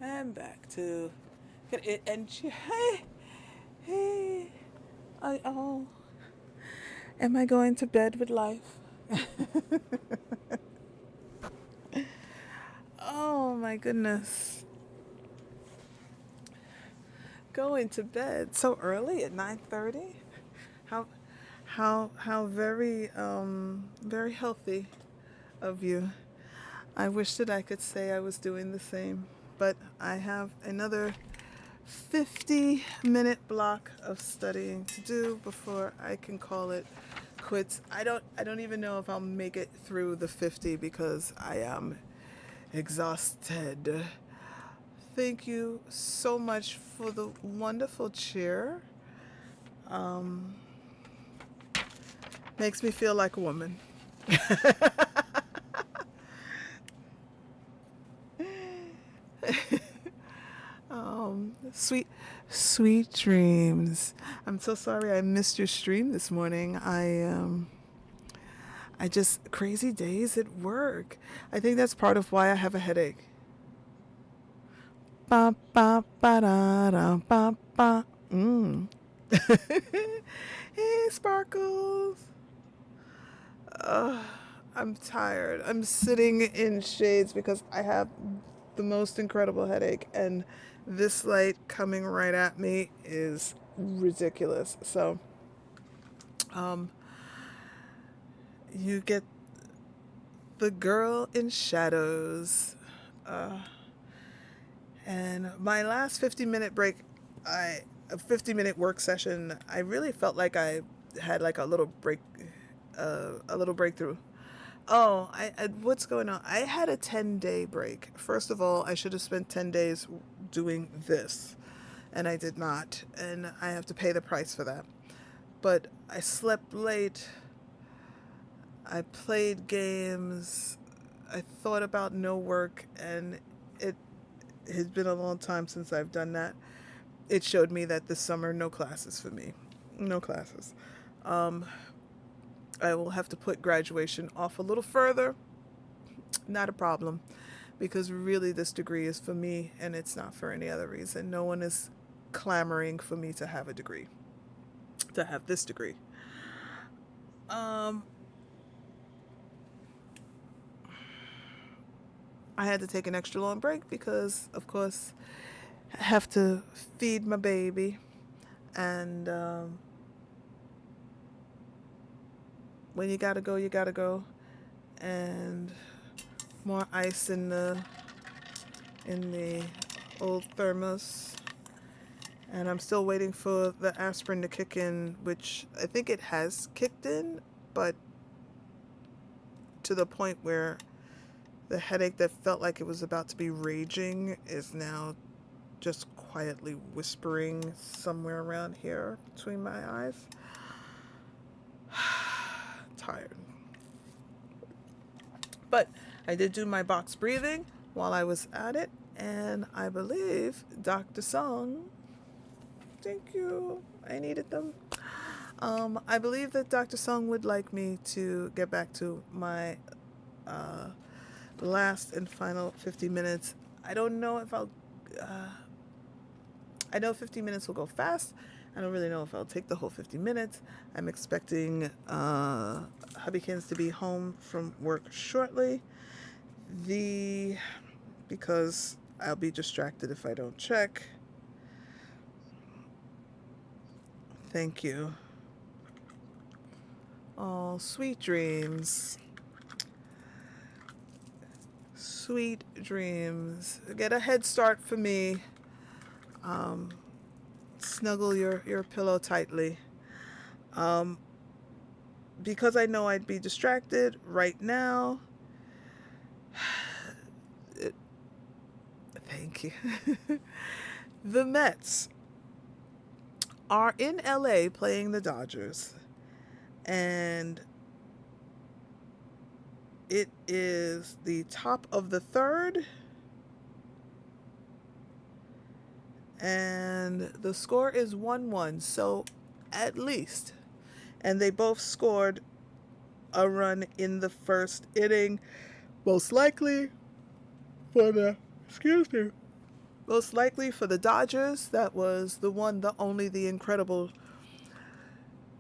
And back to and she, hey, oh, am I going to bed with life? Oh my goodness. Going to bed so early at 9:30? How how very very healthy of you. I wish that I could say I was doing the same, but I have another 50-minute block of studying to do before I can call it quits. I don't even know if I'll make it through the 50 because I am exhausted. Thank you so much for the wonderful cheer. Um, makes me feel like a woman. Sweet, sweet dreams. I'm so sorry I missed your stream this morning. I just crazy days at work. I think that's part of why I have a headache. Ba ba ba da da ba ba. Hey, Sparkles. Uh, I'm tired. I'm sitting in shades because I have the most incredible headache, and this light coming right at me is ridiculous. So, um, you get the girl in shadows. Uh, and my last 50-minute break, a 50-minute work session, I really felt like I had like a little break, a little breakthrough. Oh, what's going on? I had a 10-day break. First of all, I should have spent 10 days doing this, and I did not, and I have to pay the price for that. But I slept late. I played games. I thought about no work, and it has been a long time since I've done that. It showed me that this summer, no classes for me. No classes. Um, I will have to put graduation off a little further. Not a problem, because really this degree is for me and it's not for any other reason. No one is clamoring for me to have a degree, to have this degree. Um, I had to take an extra long break because, of course, I have to feed my baby, and when you gotta go, you gotta go. And more ice in the old thermos. And I'm still waiting for the aspirin to kick in, which I think it has kicked in, but to the point where the headache that felt like it was about to be raging is now just quietly whispering somewhere around here between my eyes. Tired. But I did do my box breathing while I was at it, and I believe Dr. Song, thank you, I needed them. I believe that Dr. Song would like me to get back to my last and final 50 minutes. I don't know if I'll, I know 50 minutes will go fast. I don't really know if I'll take the whole 50 minutes. I'm expecting Hubbykins to be home from work shortly. Because I'll be distracted if I don't check. Thank you. Oh, sweet dreams. Sweet dreams. Get a head start for me. Snuggle your pillow tightly. Because I know I'd be distracted right now. Thank you. The Mets are in LA playing the Dodgers. And it is the top of the third. And the score is 1-1. So at least. And they both scored a run in the first inning. Most likely for the, excuse me, Most likely for the Dodgers, that was the one, the only, the incredible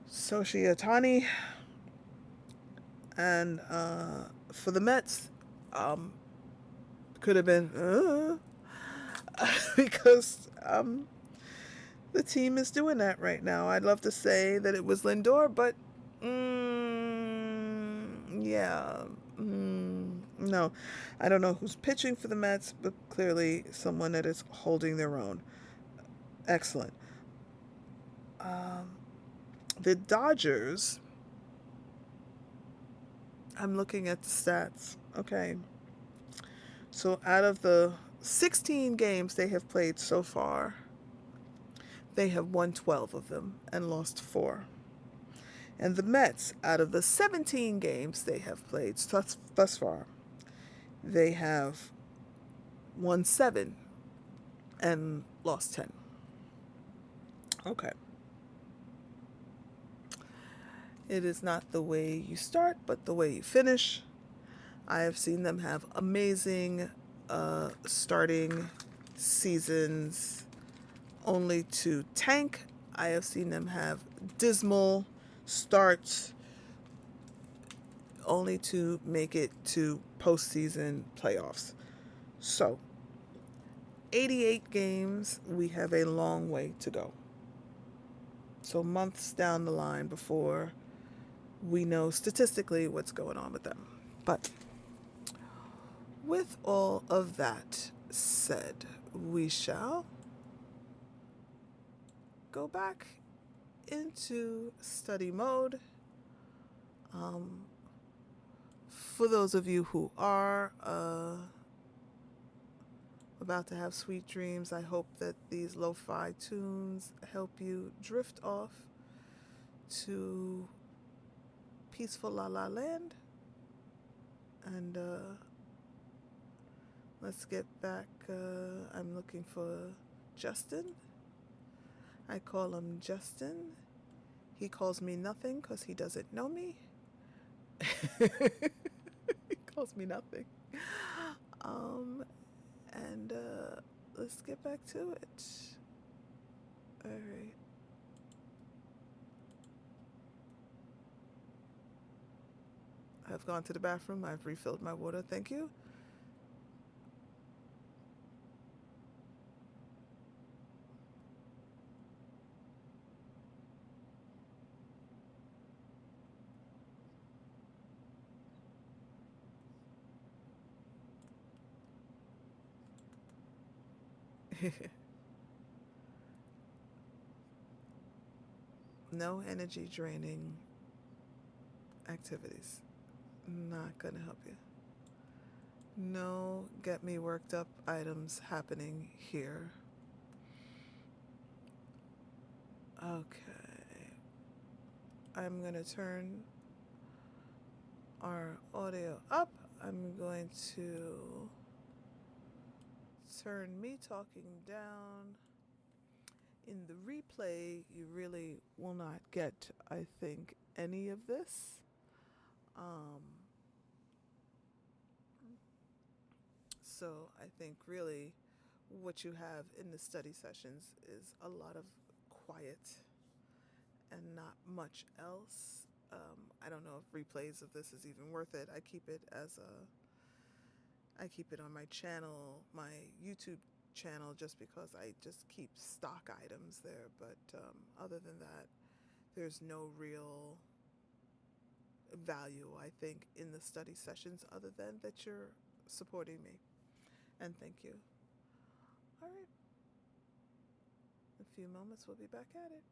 Shohei and for the Mets, um, could have been because the team is doing that right now. I'd love to say that it was Lindor, but yeah, no, I don't know who's pitching for the Mets, but clearly someone that is holding their own. Excellent. Um, the Dodgers. I'm looking at the stats. Okay. So out of the 16 games they have played so far, they have won 12 of them and lost 4. And the Mets, out of the 17 games they have played thus far, they have won 7 and lost 10. Okay. It is not the way you start, but the way you finish. I have seen them have amazing starting seasons only to tank. I have seen them have dismal starts only to make it to postseason playoffs. So, 88 games, we have a long way to go. So, months down the line before we know statistically what's going on with them. But with all of that said, we shall go back into study mode. For those of you who are about to have sweet dreams, I hope that these lo-fi tunes help you drift off to peaceful La La Land. And let's get back. I'm looking for Justin. I call him Justin. He calls me nothing because he doesn't know me. He calls me nothing. And let's get back to it. All right. I've gone to the bathroom. I've refilled my water. Thank you. No energy draining activities. Not gonna help you. No get me worked up items happening here. Okay. I'm gonna turn our audio up. I'm going to turn me talking down. In the replay, you really will not get, I think, any of this. So I think really what you have in the study sessions is a lot of quiet and not much else. I don't know if replays of this is even worth it. I keep it on my channel, my YouTube channel, just because I just keep stock items there. But other than that, there's no real value, I think, in the study sessions other than that you're supporting me. And thank you. All right. In a few moments, we'll be back at it.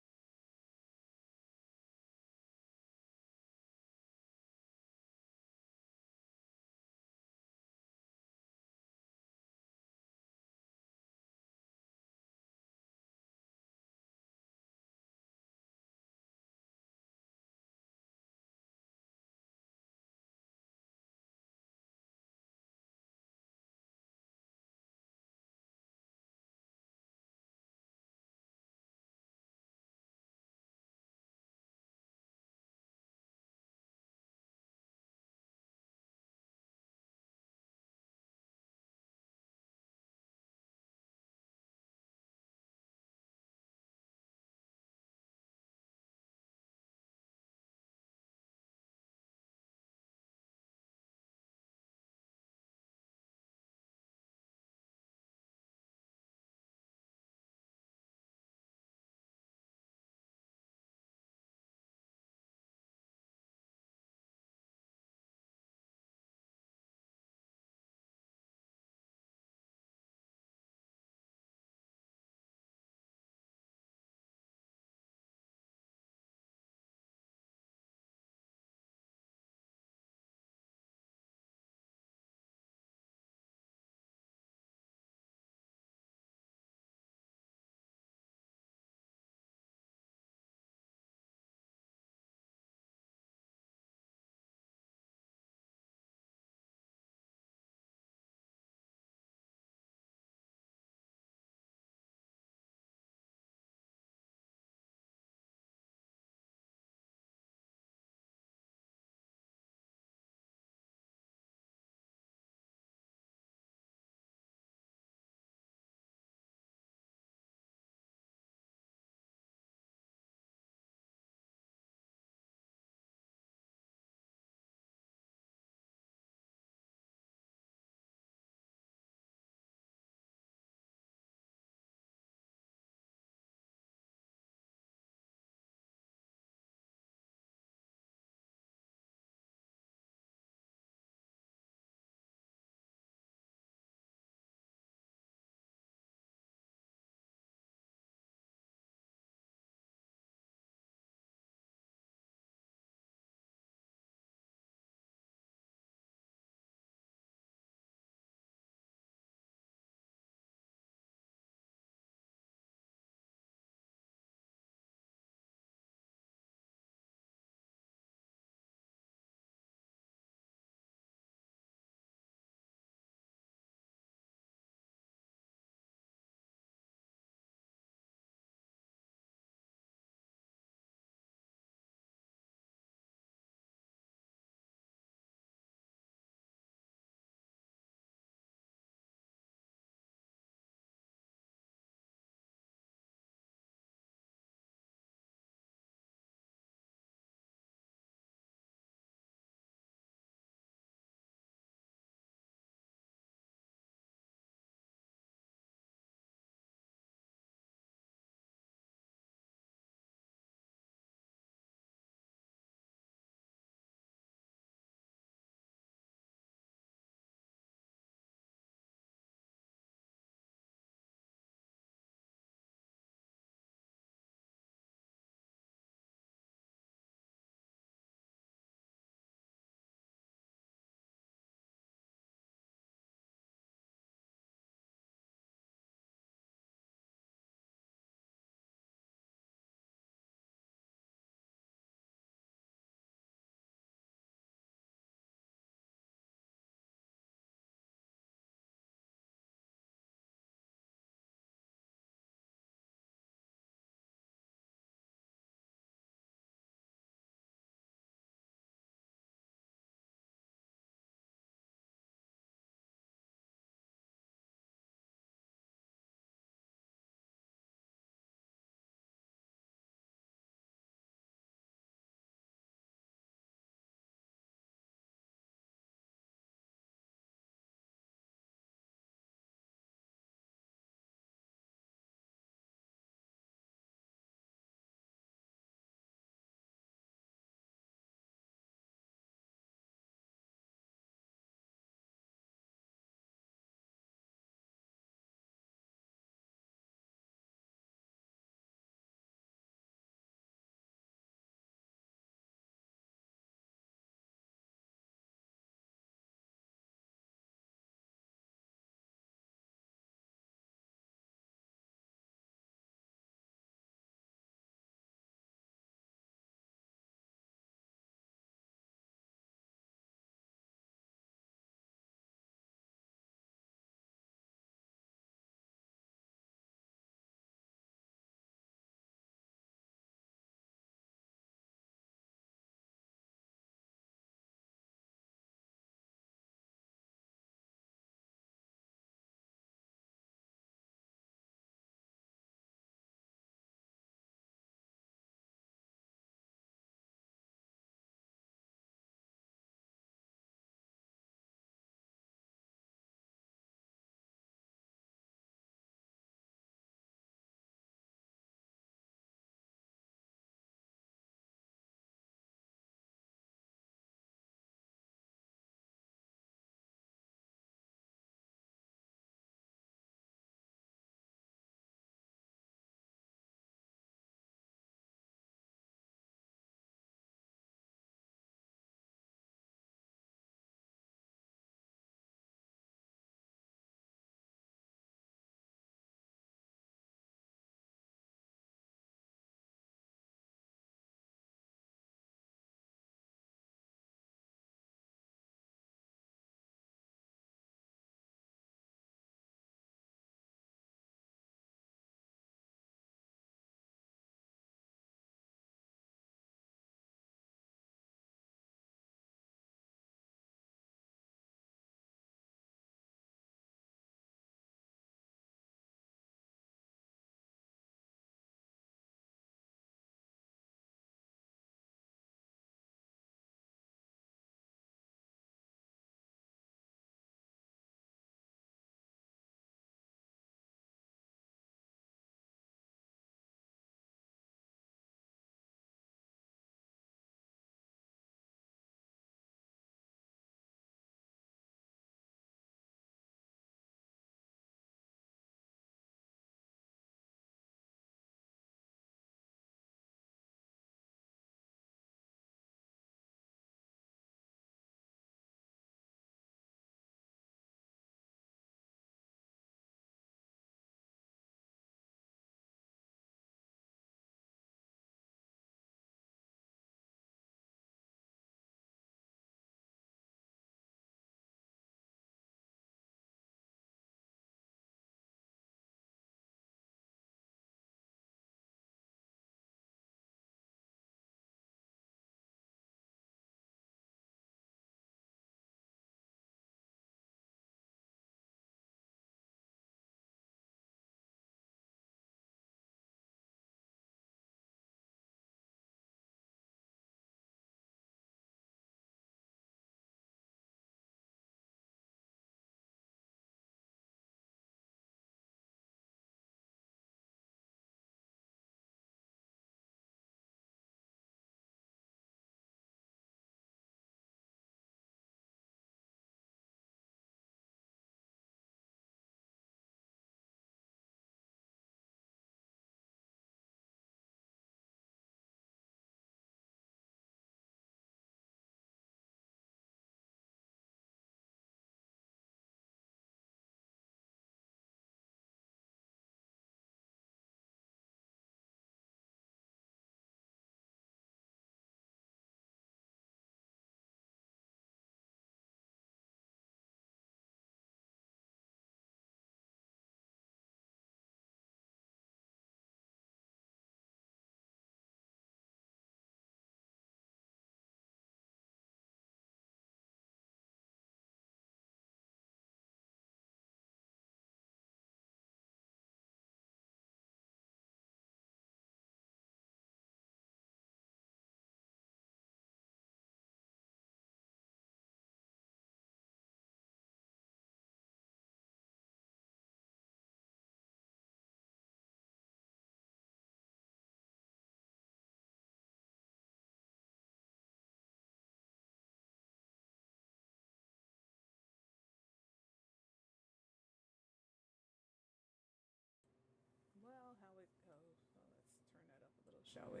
shall we?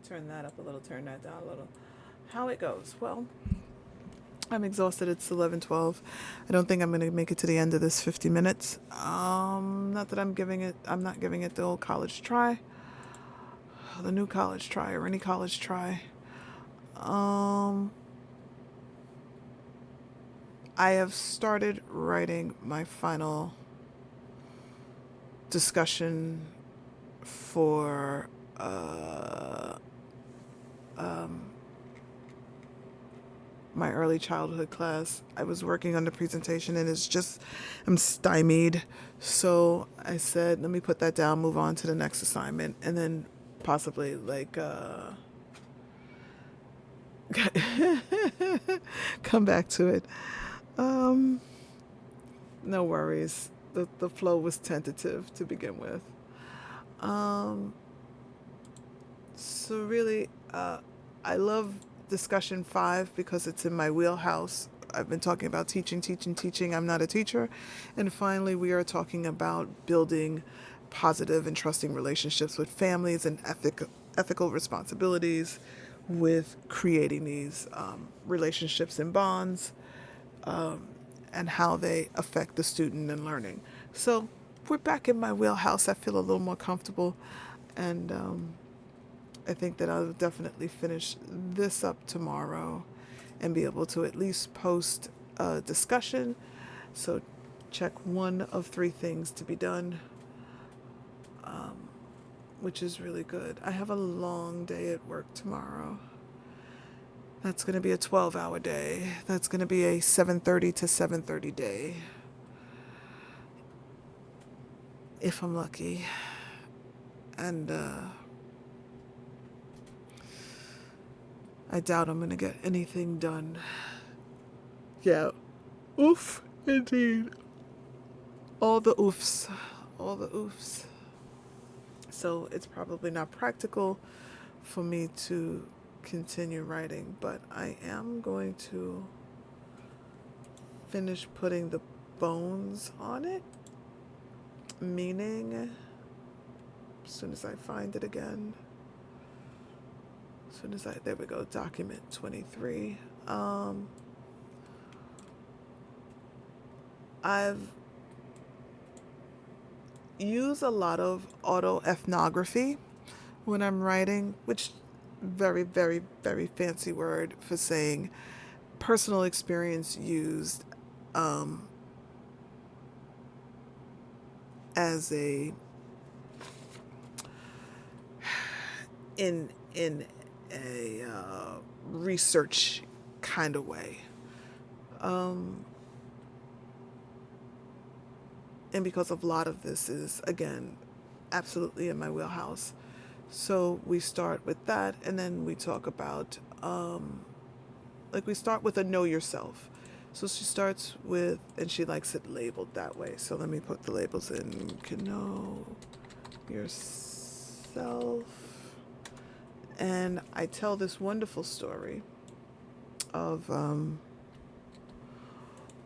Turn that up a little, turn that down a little. How it goes? Well, I'm exhausted. It's 11:12. I don't think I'm going to make it to the end of this 50 minutes. Not that I'm not giving it the old college try, the new college try, or any college try. I have started writing my final discussion for my early childhood class. I was working on the presentation and I'm stymied. So I said, let me put that down, move on to the next assignment, and then possibly come back to it. No worries. The flow was tentative to begin with. So really, I love discussion 5 because it's in my wheelhouse. I've been talking about teaching. I'm not a teacher. And finally, we are talking about building positive and trusting relationships with families and ethical responsibilities with creating these relationships and bonds, and how they affect the student and learning. So we're back in my wheelhouse. I feel a little more comfortable, and I think that I'll definitely finish this up tomorrow and be able to at least post a discussion. So check 1 of 3 things to be done, which is really good. I have a long day at work tomorrow. That's going to be a 12-hour day. That's going to be a 7:30 to 7:30 day, if I'm lucky. And I doubt I'm going to get anything done. Yeah. Oof, indeed. All the oofs. All the oofs. So it's probably not practical for me to continue writing, but I am going to finish putting the bones on it. Meaning, as soon as I find it again, there we go, document 23. I've used a lot of autoethnography when I'm writing, which very, very, very fancy word for saying personal experience used as a in a research kind of way, and because a lot of this is, again, absolutely in my wheelhouse. So we start with that, and then we talk about we start with a know yourself. So she starts with, and she likes it labeled that way, so let me put the labels in. You can know yourself. And I tell this wonderful story of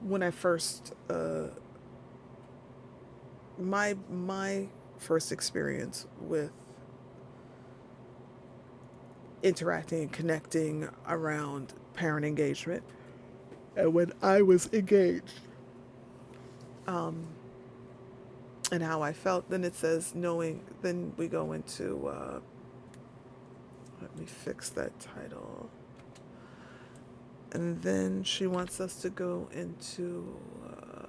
when I first my first experience with interacting and connecting around parent engagement, and when I was engaged, and how I felt. Then it says knowing. Then we go into. Let me fix that title. And then she wants us to go into.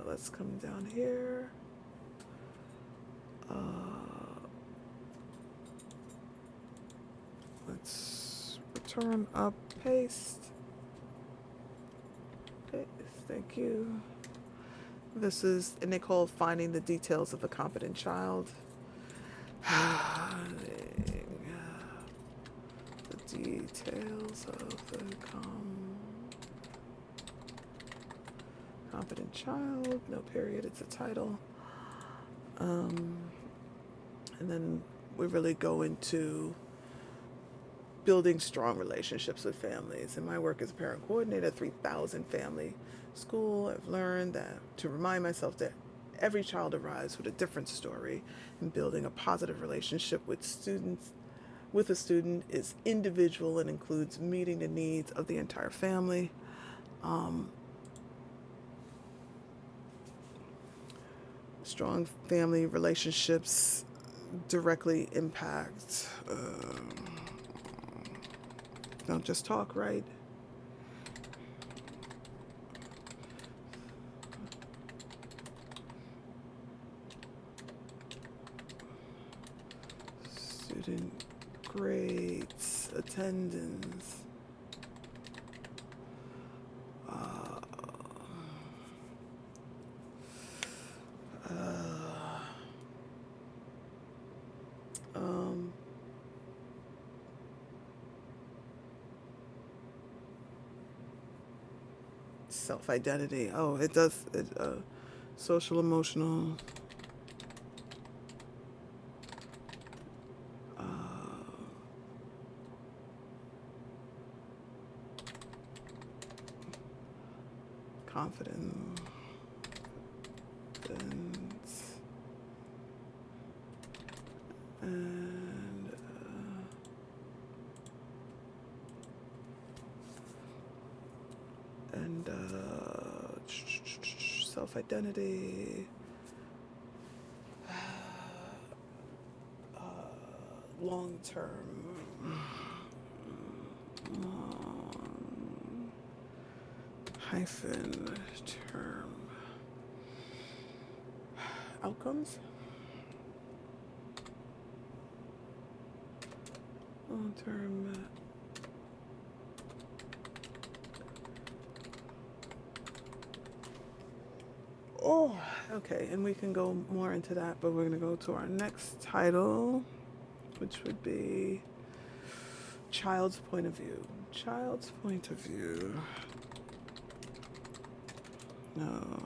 Let's come down here. Let's return up, paste. Okay, thank you. This is, and they call finding the details of a competent child. The details of the competent child. No period. It's a title. And then we really go into building strong relationships with families. In my work as a parent coordinator at 3,000 family school, I've learned that to remind myself that every child arrives with a different story, and building a positive relationship with students with a student is individual and includes meeting the needs of the entire family. Strong family relationships directly impact, don't just talk, right? Student grades, attendance, uh, um, self-identity. Oh, it does. Social, emotional. Uh, confidence. And self-identity, long-term, hyphen term outcomes, long-term oh, okay, and we can go more into that, but we're going to go to our next title, which would be Child's Point of View. Child's Point of View. No.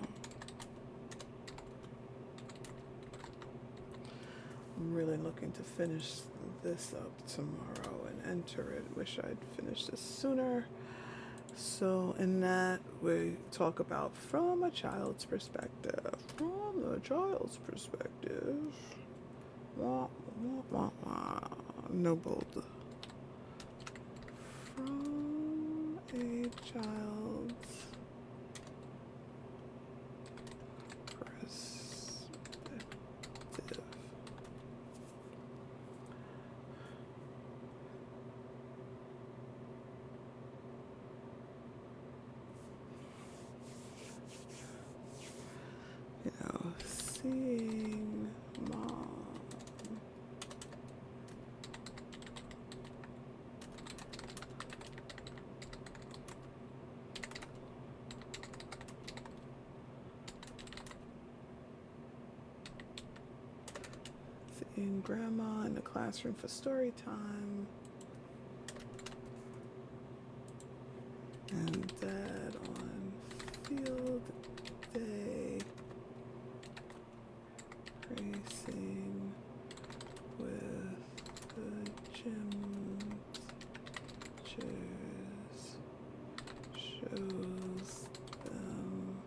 I'm really looking to finish this up tomorrow and enter it. Wish I'd finished this sooner. So in that, we talk about from a child's perspective. From the child's perspective. Wah, wah, wah, wah. No bold. From a child's perspective. You know, seeing mom. Seeing grandma in the classroom for story time. And dad on field day. Racing with the gym chairs. Shows them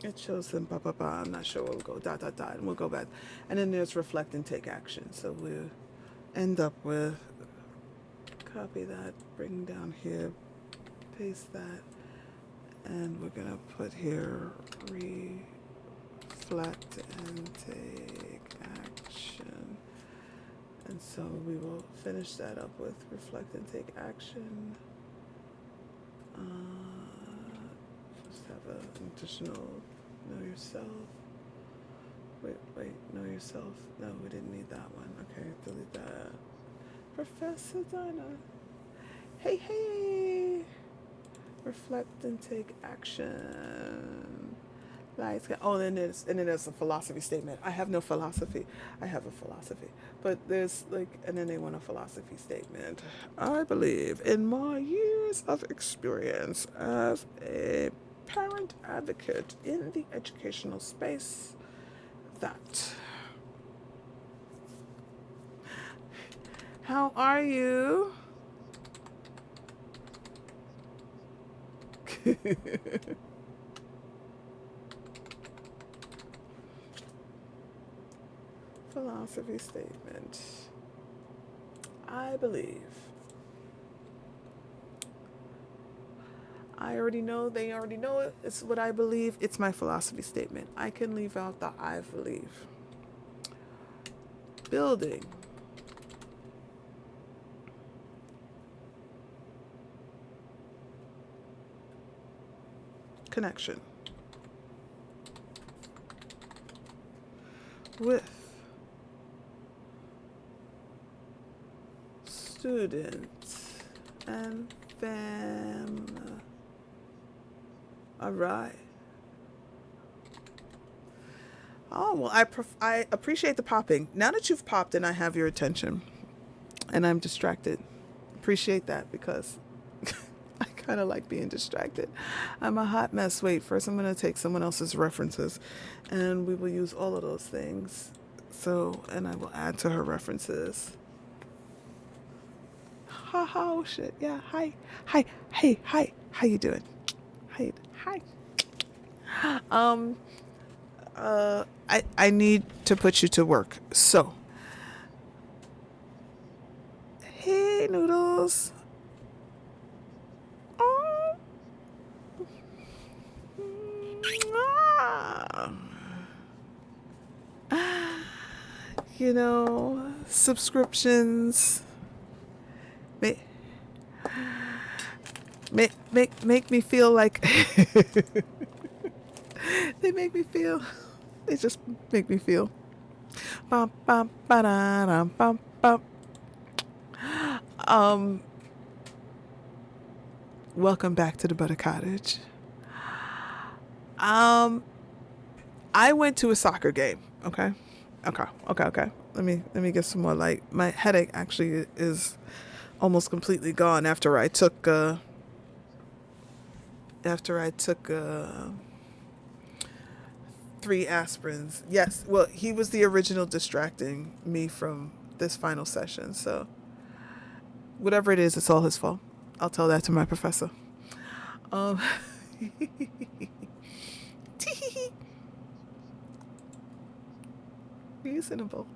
it shows them blah blah blah. I'm not sure. We'll go dot dot dot, and we'll go back. And then there's reflect and take action. So we'll end up with copy that, bring down here, paste that, and we're gonna put here reflect and take action. And so we will finish that up with reflect and take action. Just have an additional know yourself. Wait, know yourself. No, we didn't need that one. Okay, delete that. Professor Dinah. Hey. Reflect and take action. Lights. Oh, and then there's a philosophy statement. I have no philosophy. I have a philosophy, but there's and then they want a philosophy statement. I believe in my years of experience as a parent advocate in the educational space. That. How are you? Philosophy statement. I believe. I already know, they already know it. It's what I believe. It's my philosophy statement. I can leave out the I believe. Building. Connection. With students and family. All right. Oh, well, I appreciate the popping. Now that you've popped and I have your attention and I'm distracted, appreciate that because I kind of like being distracted. I'm a hot mess. Wait, first I'm going to take someone else's references and we will use all of those things. So, and I will add to her references. Ha ha, oh shit. Yeah, hi. Hi. Hey, hi. How you doing? Hi. I need to put you to work. So, hey, Noodles. Oh. You know, subscriptions make me feel like they just make me feel bum, bum, ba-da-dum, bum, bum. Welcome back to the Butter Cottage. I went to a soccer game. Okay. Let me get some more light. My headache actually is almost completely gone after I took 3 aspirins. Yes, well, he was the original distracting me from this final session. So whatever it is, it's all his fault. I'll tell that to my professor. Reasonable.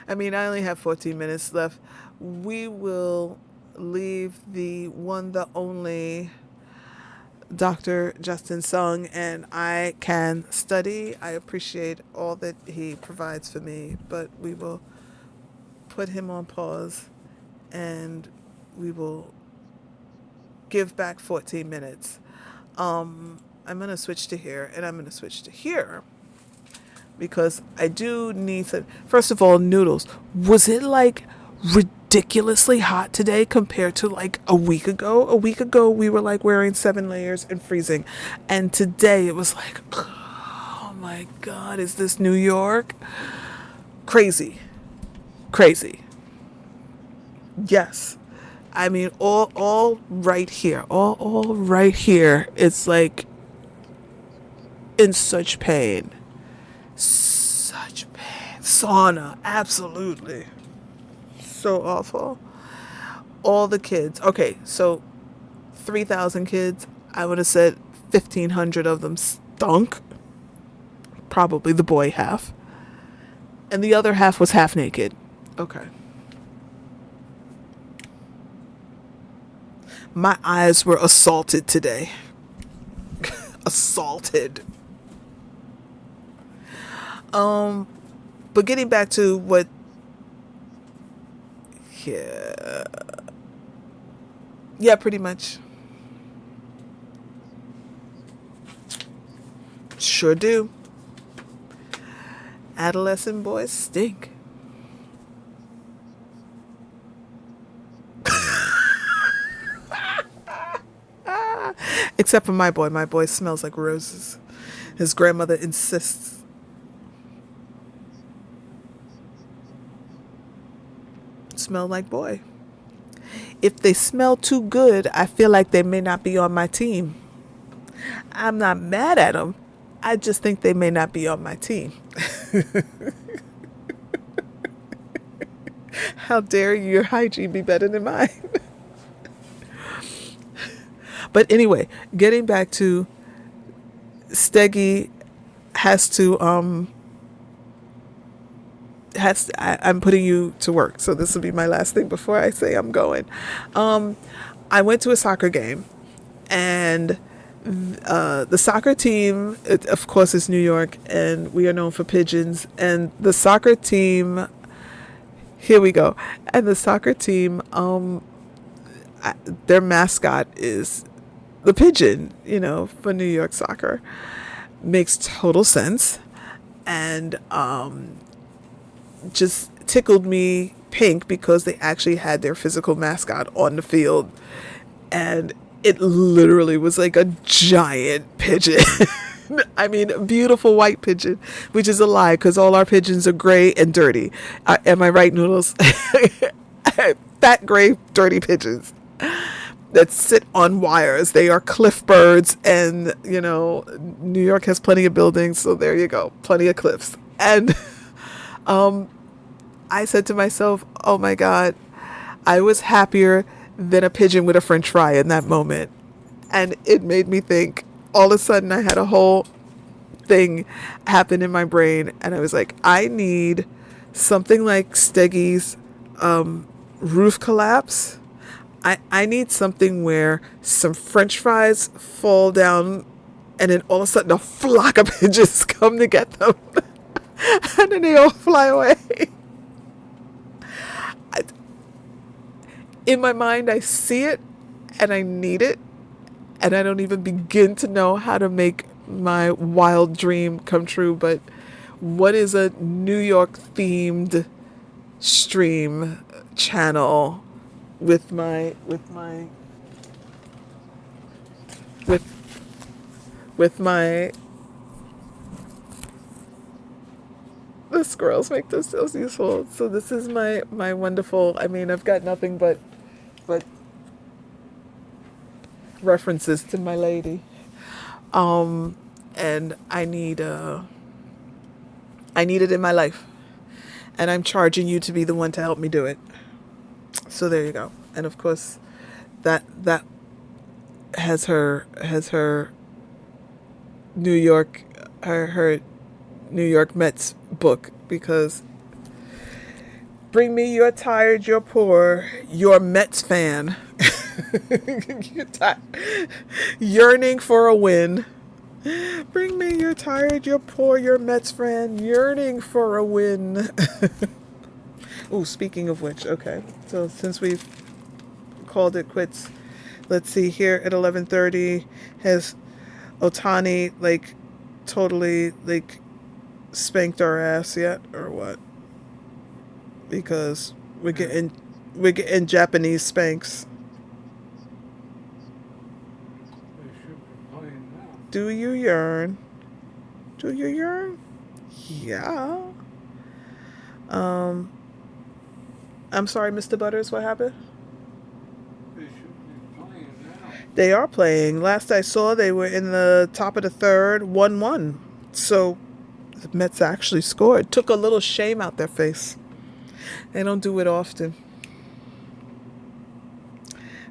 I mean, I only have 14 minutes left. We will leave the one, the only Dr. Justin Sung, and I can study. I appreciate all that he provides for me, but we will put him on pause and we will give back 14 minutes. I'm going to switch to here and I'm going to switch to here because I do need to. First of all, Noodles, was it like ridiculously hot today compared to like a week ago? A week ago, we were like wearing 7 layers and freezing. And today it was like, oh my God, is this New York? Crazy. Yes. I mean, all right here. All right here. It's like in such pain. Such pain. Sauna. Absolutely. So awful. All the kids. Okay, so 3,000 kids. I would have said 1,500 of them stunk. Probably the boy half. And the other half was half naked. Okay. My eyes were assaulted today. Assaulted. But getting back to what, yeah, pretty much. Sure do. Adolescent boys stink. Except for my boy. My boy smells like roses. His grandmother insists. smell like boy. If they smell too good, I feel like they may not be on my team. I'm not mad at them. I just think they may not be on my team. How dare your hygiene be better than mine? But anyway, getting back to Steggy has to I'm putting you to work. So this will be my last thing before I say I'm going. I went to a soccer game, and the soccer team, of course, is New York, and we are known for pigeons. And the soccer team, here we go. And the soccer team, their mascot is the pigeon, for New York soccer. Makes total sense. And just tickled me pink because they actually had their physical mascot on the field, and it literally was like a giant pigeon. I mean, a beautiful white pigeon, which is a lie because all our pigeons are gray and dirty. Am I right, Noodles? Fat, gray, dirty pigeons that sit on wires. They are cliff birds, and New York has plenty of buildings, so there you go, plenty of cliffs. And I said to myself, oh my God, I was happier than a pigeon with a French fry in that moment. And it made me think. All of a sudden, I had a whole thing happen in my brain, and I was like, I need something like Steggy's roof collapse. I need something where some French fries fall down, and then all of a sudden a flock of pigeons come to get them. And then they all fly away. In my mind, I see it, and I need it, and I don't even begin to know how to make my wild dream come true. But what is a New York themed stream channel with my the squirrels make this so useful. So this is my wonderful, I've got nothing but references to my lady. And I need it in my life. And I'm charging you to be the one to help me do it. So there you go. And of course that has her New York her New York Mets book, because bring me your tired, your poor, your Mets fan. Yearning for a win. Bring me your tired, your poor, your Mets fan, yearning for a win. Oh, speaking of which, okay. So since we've called it quits, let's see here at 11:30, has Otani totally spanked our ass yet, or what? Because we're getting Japanese spanks. Do you yearn? Do you yearn? Yeah. I'm sorry, Mr. Butters, what happened? They should be playing now. They are playing. Last I saw, they were in the top of the third, 1-1. So the Mets actually scored. Took a little shame out their face. They don't do it often.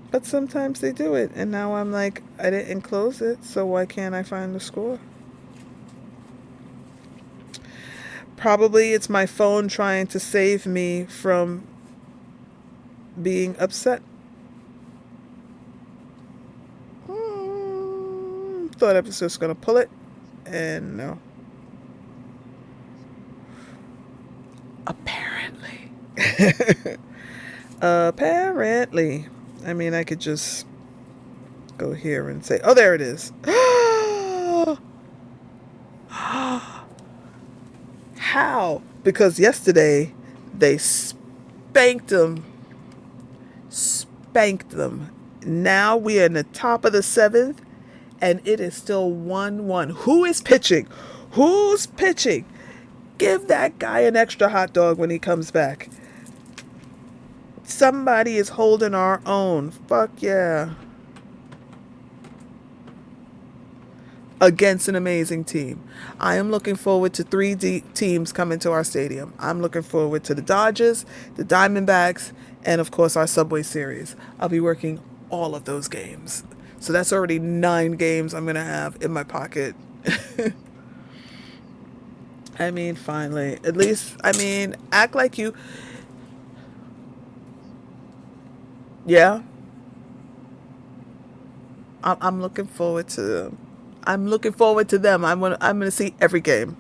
But sometimes they do it. And now I'm like, I didn't close it, so why can't I find the score? Probably it's my phone trying to save me from being upset. Thought I was just going to pull it, and no. Apparently. Apparently. I could just go here and say, oh, there it is. How? Because yesterday they spanked them. Now we are in the top of the 7th, and it is still 1-1. Who is pitching? Who's pitching? Give that guy an extra hot dog when he comes back. Somebody is holding our own. Fuck yeah. Against an amazing team. I am looking forward to teams coming to our stadium. I'm looking forward to the Dodgers, the Diamondbacks, and of course our Subway Series. I'll be working all of those games. So that's already 9 games I'm going to have in my pocket. I mean, finally. At least, I mean, act like you... Yeah. I'm looking forward to them. I'm looking forward to them. I'm gonna see every game.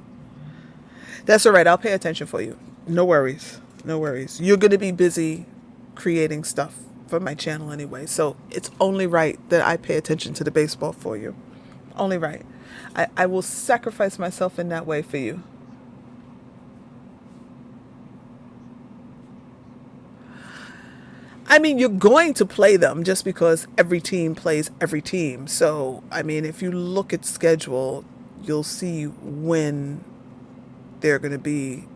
That's all right. I'll pay attention for you. No worries. No worries. You're gonna be busy creating stuff for my channel anyway, so it's only right that I pay attention to the baseball for you. Only right. I will sacrifice myself in that way for you. I mean, you're going to play them just because every team plays every team. So, I mean, if you look at schedule, you'll see when they're going to be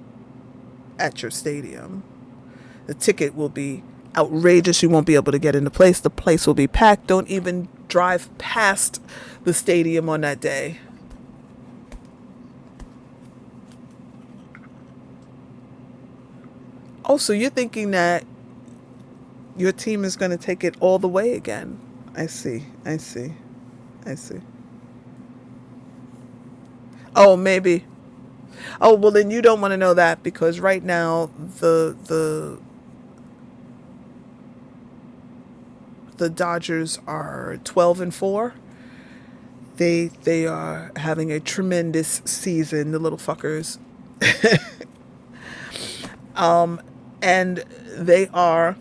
at your stadium. The ticket will be outrageous. You won't be able to get in the place. The place will be packed. Don't even drive past the stadium on that day. Oh, so you're thinking that your team is going to take it all the way again. I see. Oh, maybe. Oh, well, then you don't want to know that because right now the Dodgers are 12-4. They are having a tremendous season, the little fuckers. And they are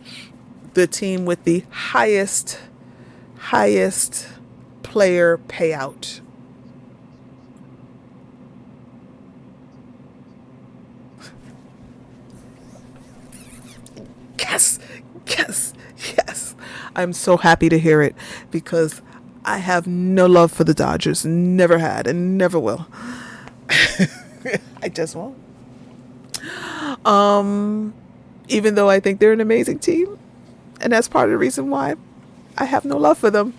the team with the highest player payout. Yes. I'm so happy to hear it because I have no love for the Dodgers. Never had and never will. I just won't. Even though I think they're an amazing team. And that's part of the reason why I have no love for them.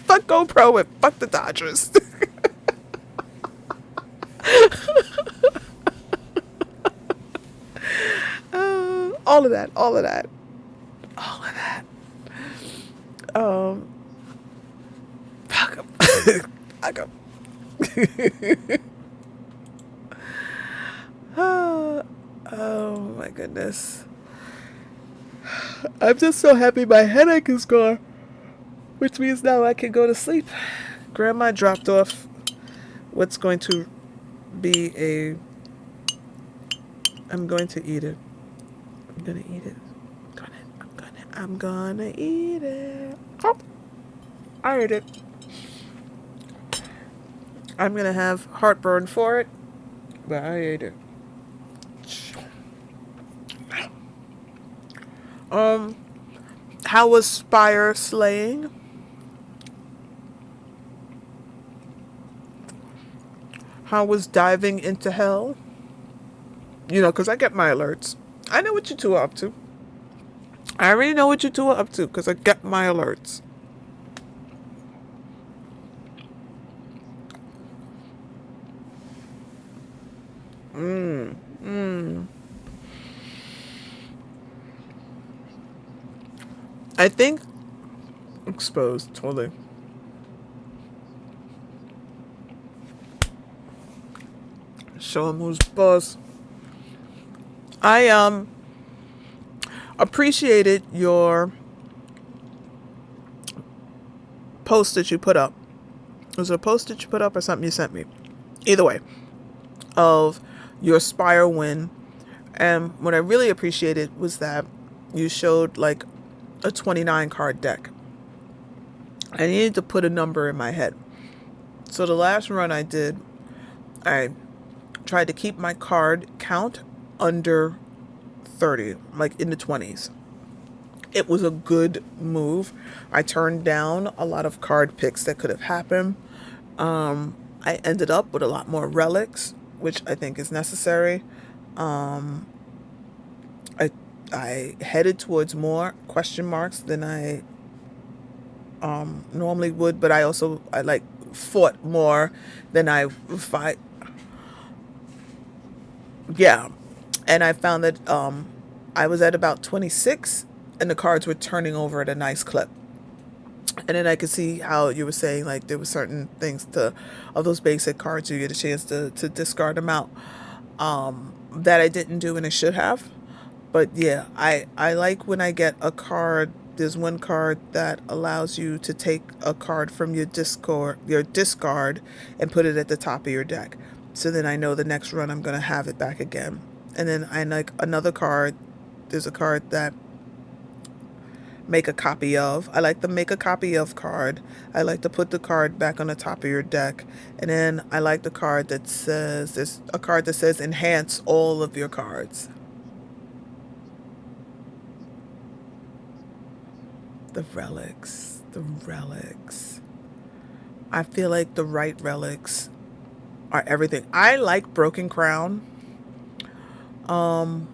fuck GoPro and fuck the Dodgers. All of that. Fuck 'em. Fuck 'em. Oh my goodness. I'm just so happy my headache is gone, which means now I can go to sleep. Grandma dropped off what's going to be I'm going to eat it. I'm gonna eat it. I'm gonna eat it. Oh, I ate it. I'm gonna have heartburn for it, but I ate it. How was Spire slaying? How was diving into hell? You know, because I get my alerts. I know what you two are up to. I already know what you two are up to because I get my alerts. I think exposed totally. Show him who's boss. I appreciated your post that you put up. Was it a post that you put up or something you sent me? Either way, of your Spire win. And what I really appreciated was that you showed like a 29 card deck. I needed to put a number in my head. So the last run I did, I tried to keep my card count under 30, like in the 20s. It was a good move. I turned down a lot of card picks that could have happened. I ended up with a lot more relics, which I think is necessary. I I headed towards more question marks than I normally would, but I like fought more than I fight. Yeah, and I found that I was at about 26, and the cards were turning over at a nice clip. And then I could see how you were saying like there were certain things to of those basic cards you get a chance to discard them out, that I didn't do and I should have. But yeah, I like when I get a card. There's one card that allows you to take a card from your discard and put it at the top of your deck. So then I know the next run I'm gonna have it back again. And then I like another card. There's a card that make a copy of. I like the make a copy of card. I like to put the card back on the top of your deck. And then I like the card that says there's a card that says enhance all of your cards. The relics. The relics. I feel like the right relics are everything. I like Broken Crown. Um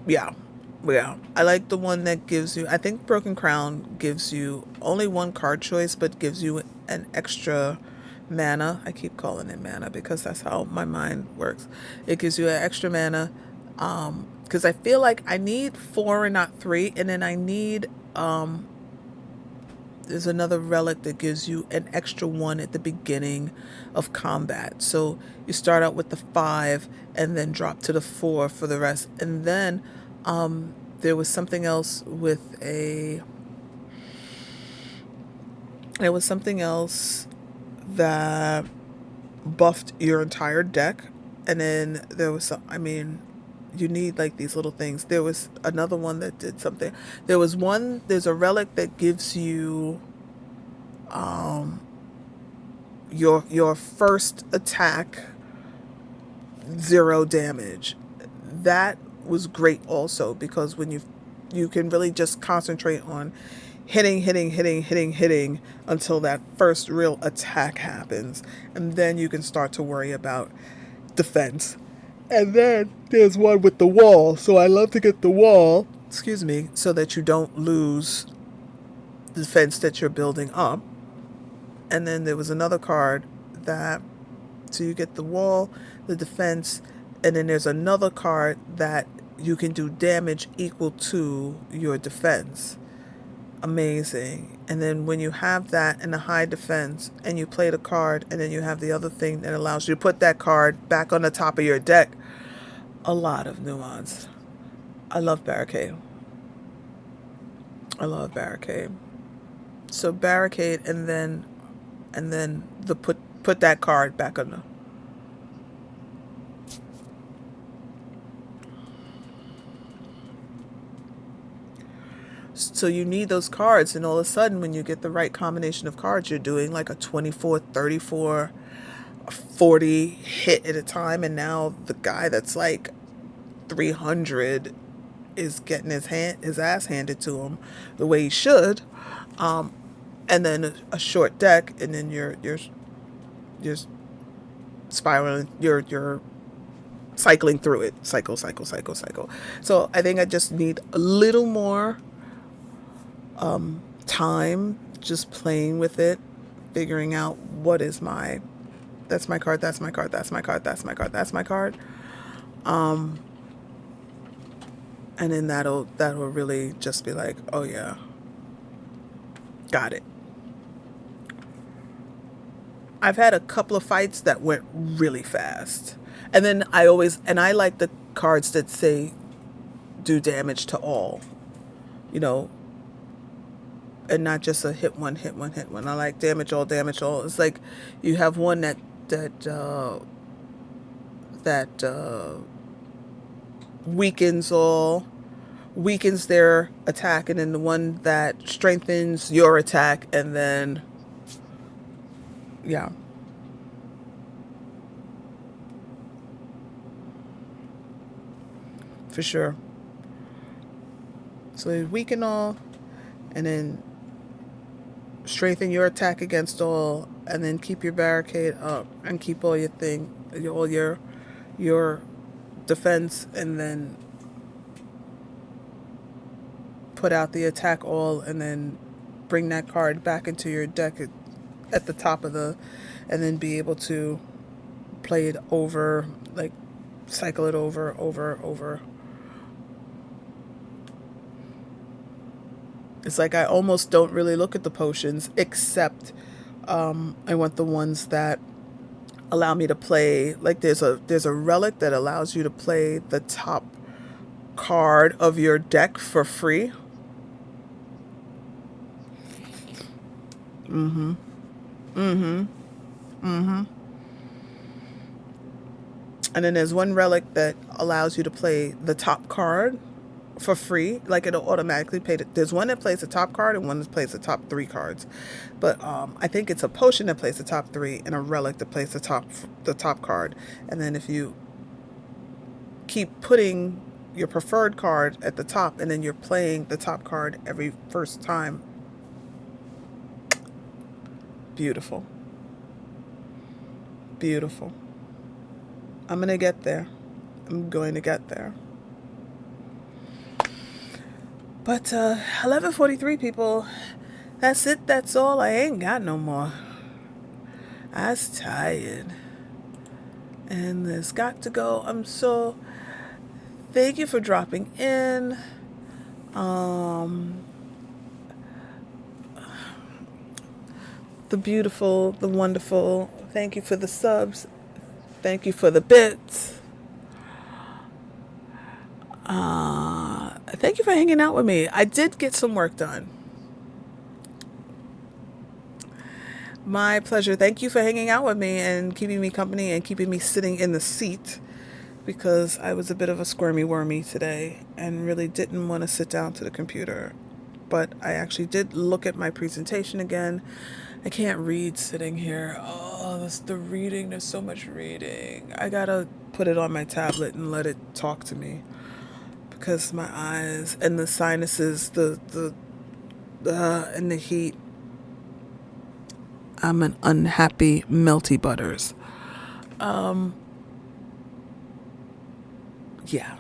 yeah. Yeah. I like the one that gives you I think Broken Crown gives you only one card choice but gives you an extra mana. I keep calling it mana because that's how my mind works. It gives you an extra mana. Because I feel like I need four and not three, and then I need there's another relic that gives you an extra one at the beginning of combat. So you start out with the five and then drop to the four for the rest. And then there was something else with a. There was something else that buffed your entire deck. And then there was some. I mean, you need like these little things. There was another one that did something. There's a relic that gives you your first attack 0 damage. That was great also because when you can really just concentrate on hitting until that first real attack happens, and then you can start to worry about defense. And then there's one with the wall. So I love to get the wall, excuse me, so that you don't lose the defense that you're building up. And then there was another card that, so you get the wall, the defense, and then there's another card that you can do damage equal to your defense. Amazing. And then when you have that and a high defense and you play the card and then you have the other thing that allows you to put that card back on the top of your deck, a lot of nuance. I love Barricade. I love Barricade. So Barricade and then the put that card back on the. So you need those cards, and all of a sudden when you get the right combination of cards, you're doing like a 24, 34, 40 hit at a time, and now the guy that's like 300 is getting his ass handed to him the way he should. And then a short deck, and then you're spiraling, you're cycling through it, cycle. So I think I just need a little more time just playing with it, figuring out what is that's my card, that's my card, that's my card, that's my card, that's my card. And then that'll really just be like, oh yeah, got it. I've had a couple of fights that went really fast. And then I like the cards that say do damage to all, and not just a hit one. I like damage all. It's like you have one that weakens all, weakens their attack, and then the one that strengthens your attack, and then yeah. For sure. So they weaken all, and then strengthen your attack against all, and then keep your barricade up and keep all your all your defense, and then put out the attack all, and then bring that card back into your deck at the top of and then be able to play it over, like cycle it over. It's like I almost don't really look at the potions, except I want the ones that allow me to play. Like there's a relic that allows you to play the top card of your deck for free. And then there's one relic that allows you to play the top card for free. Like it'll automatically play there's one that plays the top card and one that plays the top 3 cards. But I think it's a potion that plays the top 3 and a relic that plays the top card. And then if you keep putting your preferred card at the top, and then you're playing the top card every first time. Beautiful. Beautiful. I'm going to get there. I'm going to get there. But 11:43, people. That's it. That's all. I ain't got no more. I was tired. And this got to go. Thank you for dropping in. The beautiful, the wonderful. Thank you for the subs. Thank you for the bits. Thank you for hanging out with me. I did get some work done. My pleasure. Thank you for hanging out with me and keeping me company and keeping me sitting in the seat, because I was a bit of a squirmy wormy today and really didn't want to sit down to the computer. But I actually did look at my presentation again. I can't read sitting here. Oh, that's the reading. There's so much reading. I gotta put it on my tablet and let it talk to me, because my eyes and the sinuses, and the heat. I'm an unhappy melty butters. Yeah.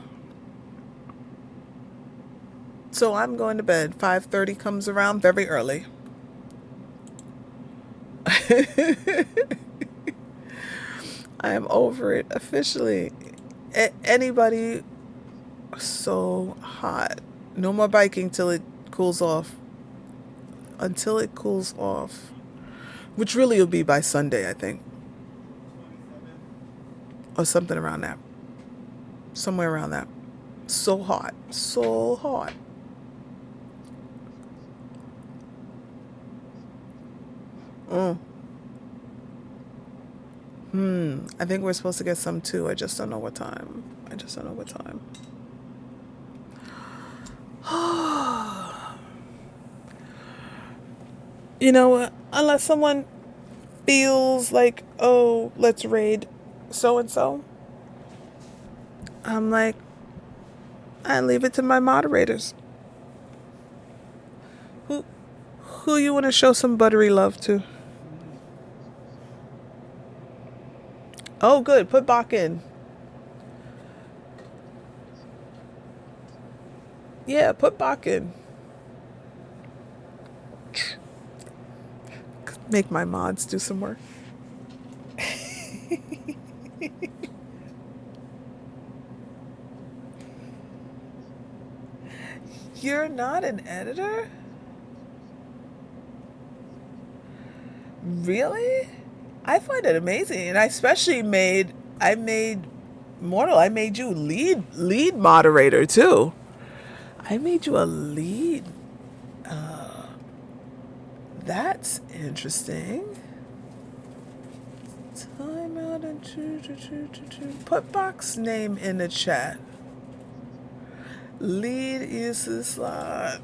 So I'm going to bed. 5:30 comes around very early. I am over it officially. Anybody, so hot. No more biking till it cools off. Until it cools off. Which really will be by Sunday, I think. Or something around that. Somewhere around that. So hot. So hot. I think we're supposed to get some too. I just don't know what time. You know what? Unless someone feels like, oh, let's raid so-and-so, I'm like, I leave it to my moderators. Who you want to show some buttery love to? Oh, good. Put Bach in. Yeah, put Bach in. Make my mods do some work. You're not an editor? Really? I find it amazing. And I especially made Mortal, I made you lead moderator too. I made you a lead. That's interesting. Time out and put Bach's name in the chat. Lead is the slot.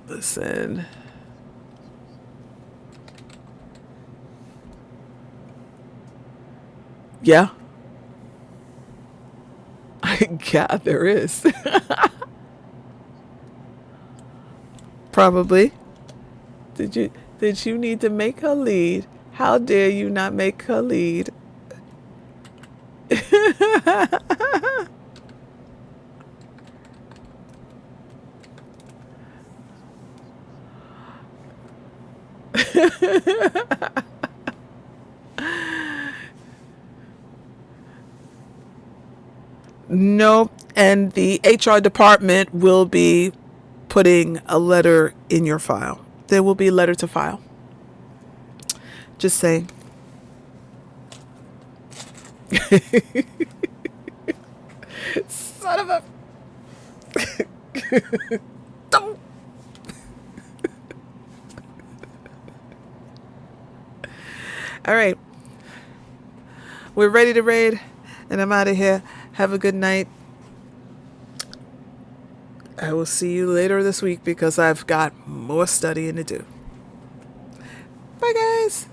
Listen. Yeah. Yeah, there is. Probably. Did that you need to make her lead. How dare you not make her lead? Nope. And the HR department will be putting a letter in your file. There will be a letter to file. Just saying. Son of a... Don't. All right. We're ready to raid, and I'm out of here. Have a good night. I will see you later this week because I've got more studying to do. Bye, guys.